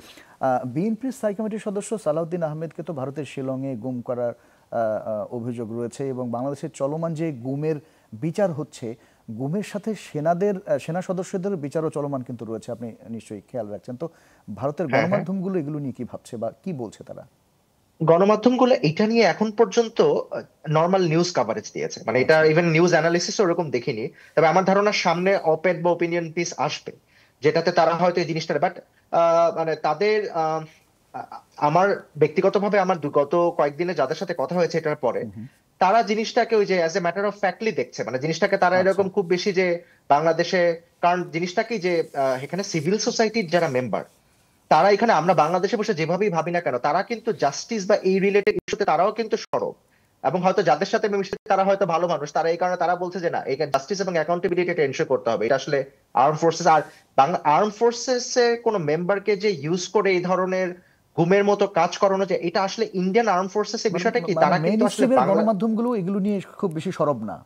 বিএনপির স্থায়ী কমিটির সদস্য সালাউদ্দিন আহমেদকে তো ভারতের শিলংয়ে গুম করার অভিযোগ রয়েছে এবং বাংলাদেশের চলমান যে গুমের বিচার হচ্ছে, গুমের সাথে সেনা সদস্যদের বিচারও চলমান কিন্তু রয়েছে, আপনি নিশ্চয়ই খেয়াল রাখছেন। তো ভারতের গণমাধ্যমগুলো এগুলো নিয়ে কি ভাবছে বা কি বলছে তারা? গণমাধ্যমগুলো এটা নিয়ে এখন পর্যন্ত নর্মাল নিউজ কাভারেজ দিয়েছে, মানে এটা ইভেন নিউজ অ্যানালিসিস ওরকম দেখিনি। তবে আমার ধারণা সামনে অপেড বা ওপিনিয়ন পিস আসবে, যেটাতে তারা হয়তো এই জিনিসটা, বাট মানে তাদের আমার ব্যক্তিগতভাবে আমার গত কয়েকদিনে যাদের সাথে কথা হয়েছে এটার পরে, তারা জিনিসটাকে ওই যে অ্যাজ এ ম্যাটার অফ ফ্যাক্টলি দেখছে, মানে জিনিসটাকে তারা এরকম খুব বেশি যে বাংলাদেশে, কারণ জিনিসটা কি যে এখানে সিভিল সোসাইটির যারা মেম্বার তারা এখানে আমরা বাংলাদেশে বসে যেভাবেই ভাবি না কেন, তারা কিন্তু জাস্টিস বা এই রিলেটেড ইস্যুতে তারাও কিন্তু সরব, এবং হয়তো যাদের সাথে মিশতে তারা হয়তো ভালো মানুষ, তারা এই কারণে তারা বলছে যে না, এখানে জাস্টিস এবং অ্যাকাউন্টেবিলিটি এটা এনশিওর করতে হবে। এটা আসলে আর্ম ফোর্সেস, আর বাংলা আর্ম ফোর্সেস এর কোন মেম্বারকে যে ইউজ করে এই ধরনের গুমের মতো কাজ করানো, যে এটা আসলে ইন্ডিয়ান আর্ম ফোর্সেস এর বিষয়টা কি, তারা কিন্তু আসলে গণমাধ্যমগুলো এগুলো নিয়ে খুব বেশি সরব না,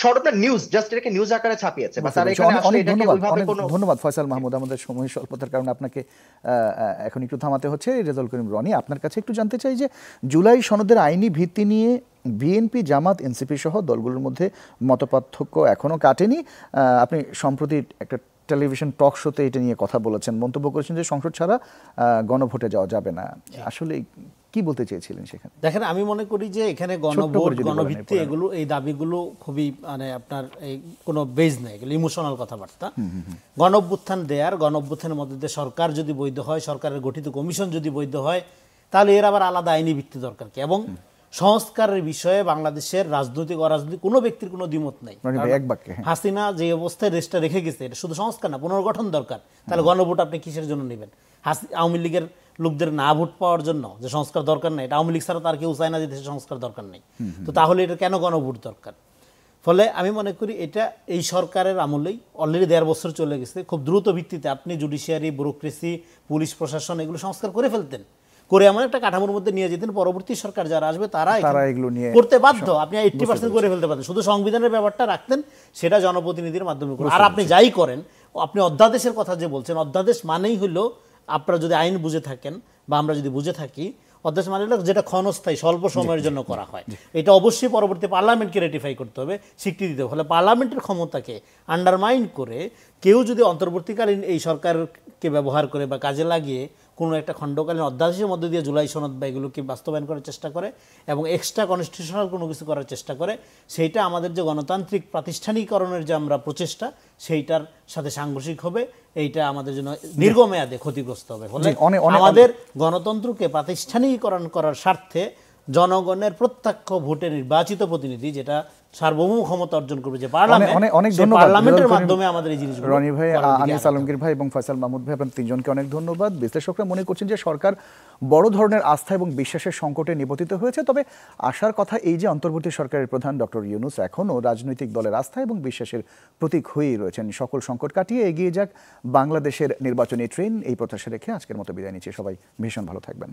সরব না, নিউজ জাস্ট এটাকে নিউজ আকারে ছাপিয়েছে, বা তারা এখানে আসলে এটাকে ওইভাবে কোনো। ধন্যবাদ ফয়সাল মাহমুদ। আমাদের সময় স্বল্পতার কারণে আপনাকে এখন একটু থামাতে হচ্ছে। রেজাউল করিম রনি, আপনার কাছে একটু জানতে চাই যে জুলাই সনদের আইনি ভিত্তি নিয়ে বিএনপি, জামাত, এনসিপি সহ দলগুলোর মধ্যে মতপার্থক্য এখনো কাটেনি। আপনি সম্প্রতি একটা টেলিভিশন টক শোতে এটা নিয়ে কথা বলেছেন, মন্তব্য করেছেন যে সংসদ ছাড়া গণভোটে যাওয়া যাবে না। আসলে কি বলতে চেয়েছিলেন সেখানে? দেখেন, আমি মনে করি যে এখানে গণভোট, গণভিত্তি, এগুলো এই দাবিগুলো খুবই মানে আপনার এই কোনো বেজ নেই, এগুলো ইমোশনাল কথাবার্তা। গণঅভ্যুত্থান দেয়ার, গণঅভ্যুত্থানের মধ্যে দিয়ে সরকার যদি বৈধ হয়, সরকারের গঠিত কমিশন যদি বৈধ হয়, তাহলে এর আবার আলাদা আইনি ভিত্তি দরকার কি? এবং সংস্কারের বিষয়ে বাংলাদেশের রাজনৈতিক অরাজনৈতিক কোনো ব্যক্তির কোনো দ্বিমত নাই। হাসিনা যে অবস্থায় দেশটা রেখে গেছে, এটা শুধু সংস্কার না, পুনর্গঠন দরকার। তাহলে গণভোট আপনি কিসের জন্য নেবেন? আওয়ামী লীগের লোকদের না ভোট পাওয়ার জন্য যে সংস্কার দরকার নেই, এটা আওয়ামী লীগ ছাড়া তার কেউ চায় না যে দেশে সংস্কার দরকার নেই। তো তাহলে এটা কেন গণভোট দরকার? ফলে আমি মনে করি এটা এই সরকারের আমলেই অলরেডি 1.5 বছর চলে গেছে। খুব দ্রুত ভিত্তিতে আপনি জুডিশিয়ারি, ব্যুরোক্রেসি, পুলিশ প্রশাসন এগুলো সংস্কার করে ফেলতেন, করে এমন একটা কাঠামোর মধ্যে নিয়ে যেতেন, পরবর্তী সরকার যারা আসবে তারা এগুলো নিয়ে করতে বাধ্য। আপনি 80% করে ফেলতে পারতেন, শুধু সংবিধানের ব্যাপারটা রাখতেন, সেটা জনপ্রতিনিধির মাধ্যমে করুন। আর আপনি যাই করেন, আপনি অধ্যাদেশের কথা যে বলছেন, অধ্যাদেশ মানেই হলো, আপনারা যদি আইন বুঝে থাকেন বা আমরা যদি বুঝে থাকি, অধ্যাদেশ মানে যেটা ক্ষণস্থায়ী স্বল্প সময়ের জন্য করা হয়, এটা অবশ্যই পরবর্তী পার্লামেন্টকে রেটিফাই করতে হবে, স্বীকৃতি দিতে হবে। ফলে পার্লামেন্টের ক্ষমতাকে আন্ডারমাইন করে কেউ যদি অন্তর্বর্তীকালীন এই সরকারকে ব্যবহার করে বা কাজে লাগিয়ে কোনো একটা খণ্ডকালীন অধ্যাদেশের মধ্যে দিয়ে জুলাই সনদ বা এগুলোকে বাস্তবায়ন করার চেষ্টা করে এবং এক্সট্রা কনস্টিটিউশনাল কোনো কিছু করার চেষ্টা করে, সেইটা আমাদের যে গণতান্ত্রিক প্রাতিষ্ঠানিকরণের যে আমরা প্রচেষ্টা, সেইটার সাথে সাংঘর্ষিক হবে। এইটা আমাদের জন্য দীর্ঘমেয়াদে ক্ষতিগ্রস্ত হবে। ফলে আমাদের গণতন্ত্রকে প্রাতিষ্ঠানিকরণ করার স্বার্থে জনগণের প্রত্যক্ষ ভোটে নির্বাচিত প্রতিনিধি, যেটা সার্বভৌম ক্ষমতা অর্জন করবে যে পার্লামেন্টের মাধ্যমে আমাদের এই জিনিসগুলো। রনি ভাই, আনিস আলমগীর ভাই এবং ফয়সাল মাহমুদ ভাই, আপনাদের তিনজনকে অনেক ধন্যবাদ। বিশ্লেষকরা মনে করছেন যে সরকার বড় ধরনের আস্থা এবং বিশ্বাসের সংকটে নিপতিত হয়েছে। তবে আশার কথা এই যে অন্তর্বর্তী সরকারের প্রধান ডক্টর ইউনূস এখনও রাজনৈতিক দলের আস্থা এবং বিশ্বাসের প্রতীক হয়েই রয়েছেন। সকল সংকট কাটিয়ে এগিয়ে যাক বাংলাদেশের নির্বাচনী ট্রেন, এই প্রত্যাশা রেখে আজকের মতো বিদায় নিচ্ছি। সবাই ভীষণ ভালো থাকবেন।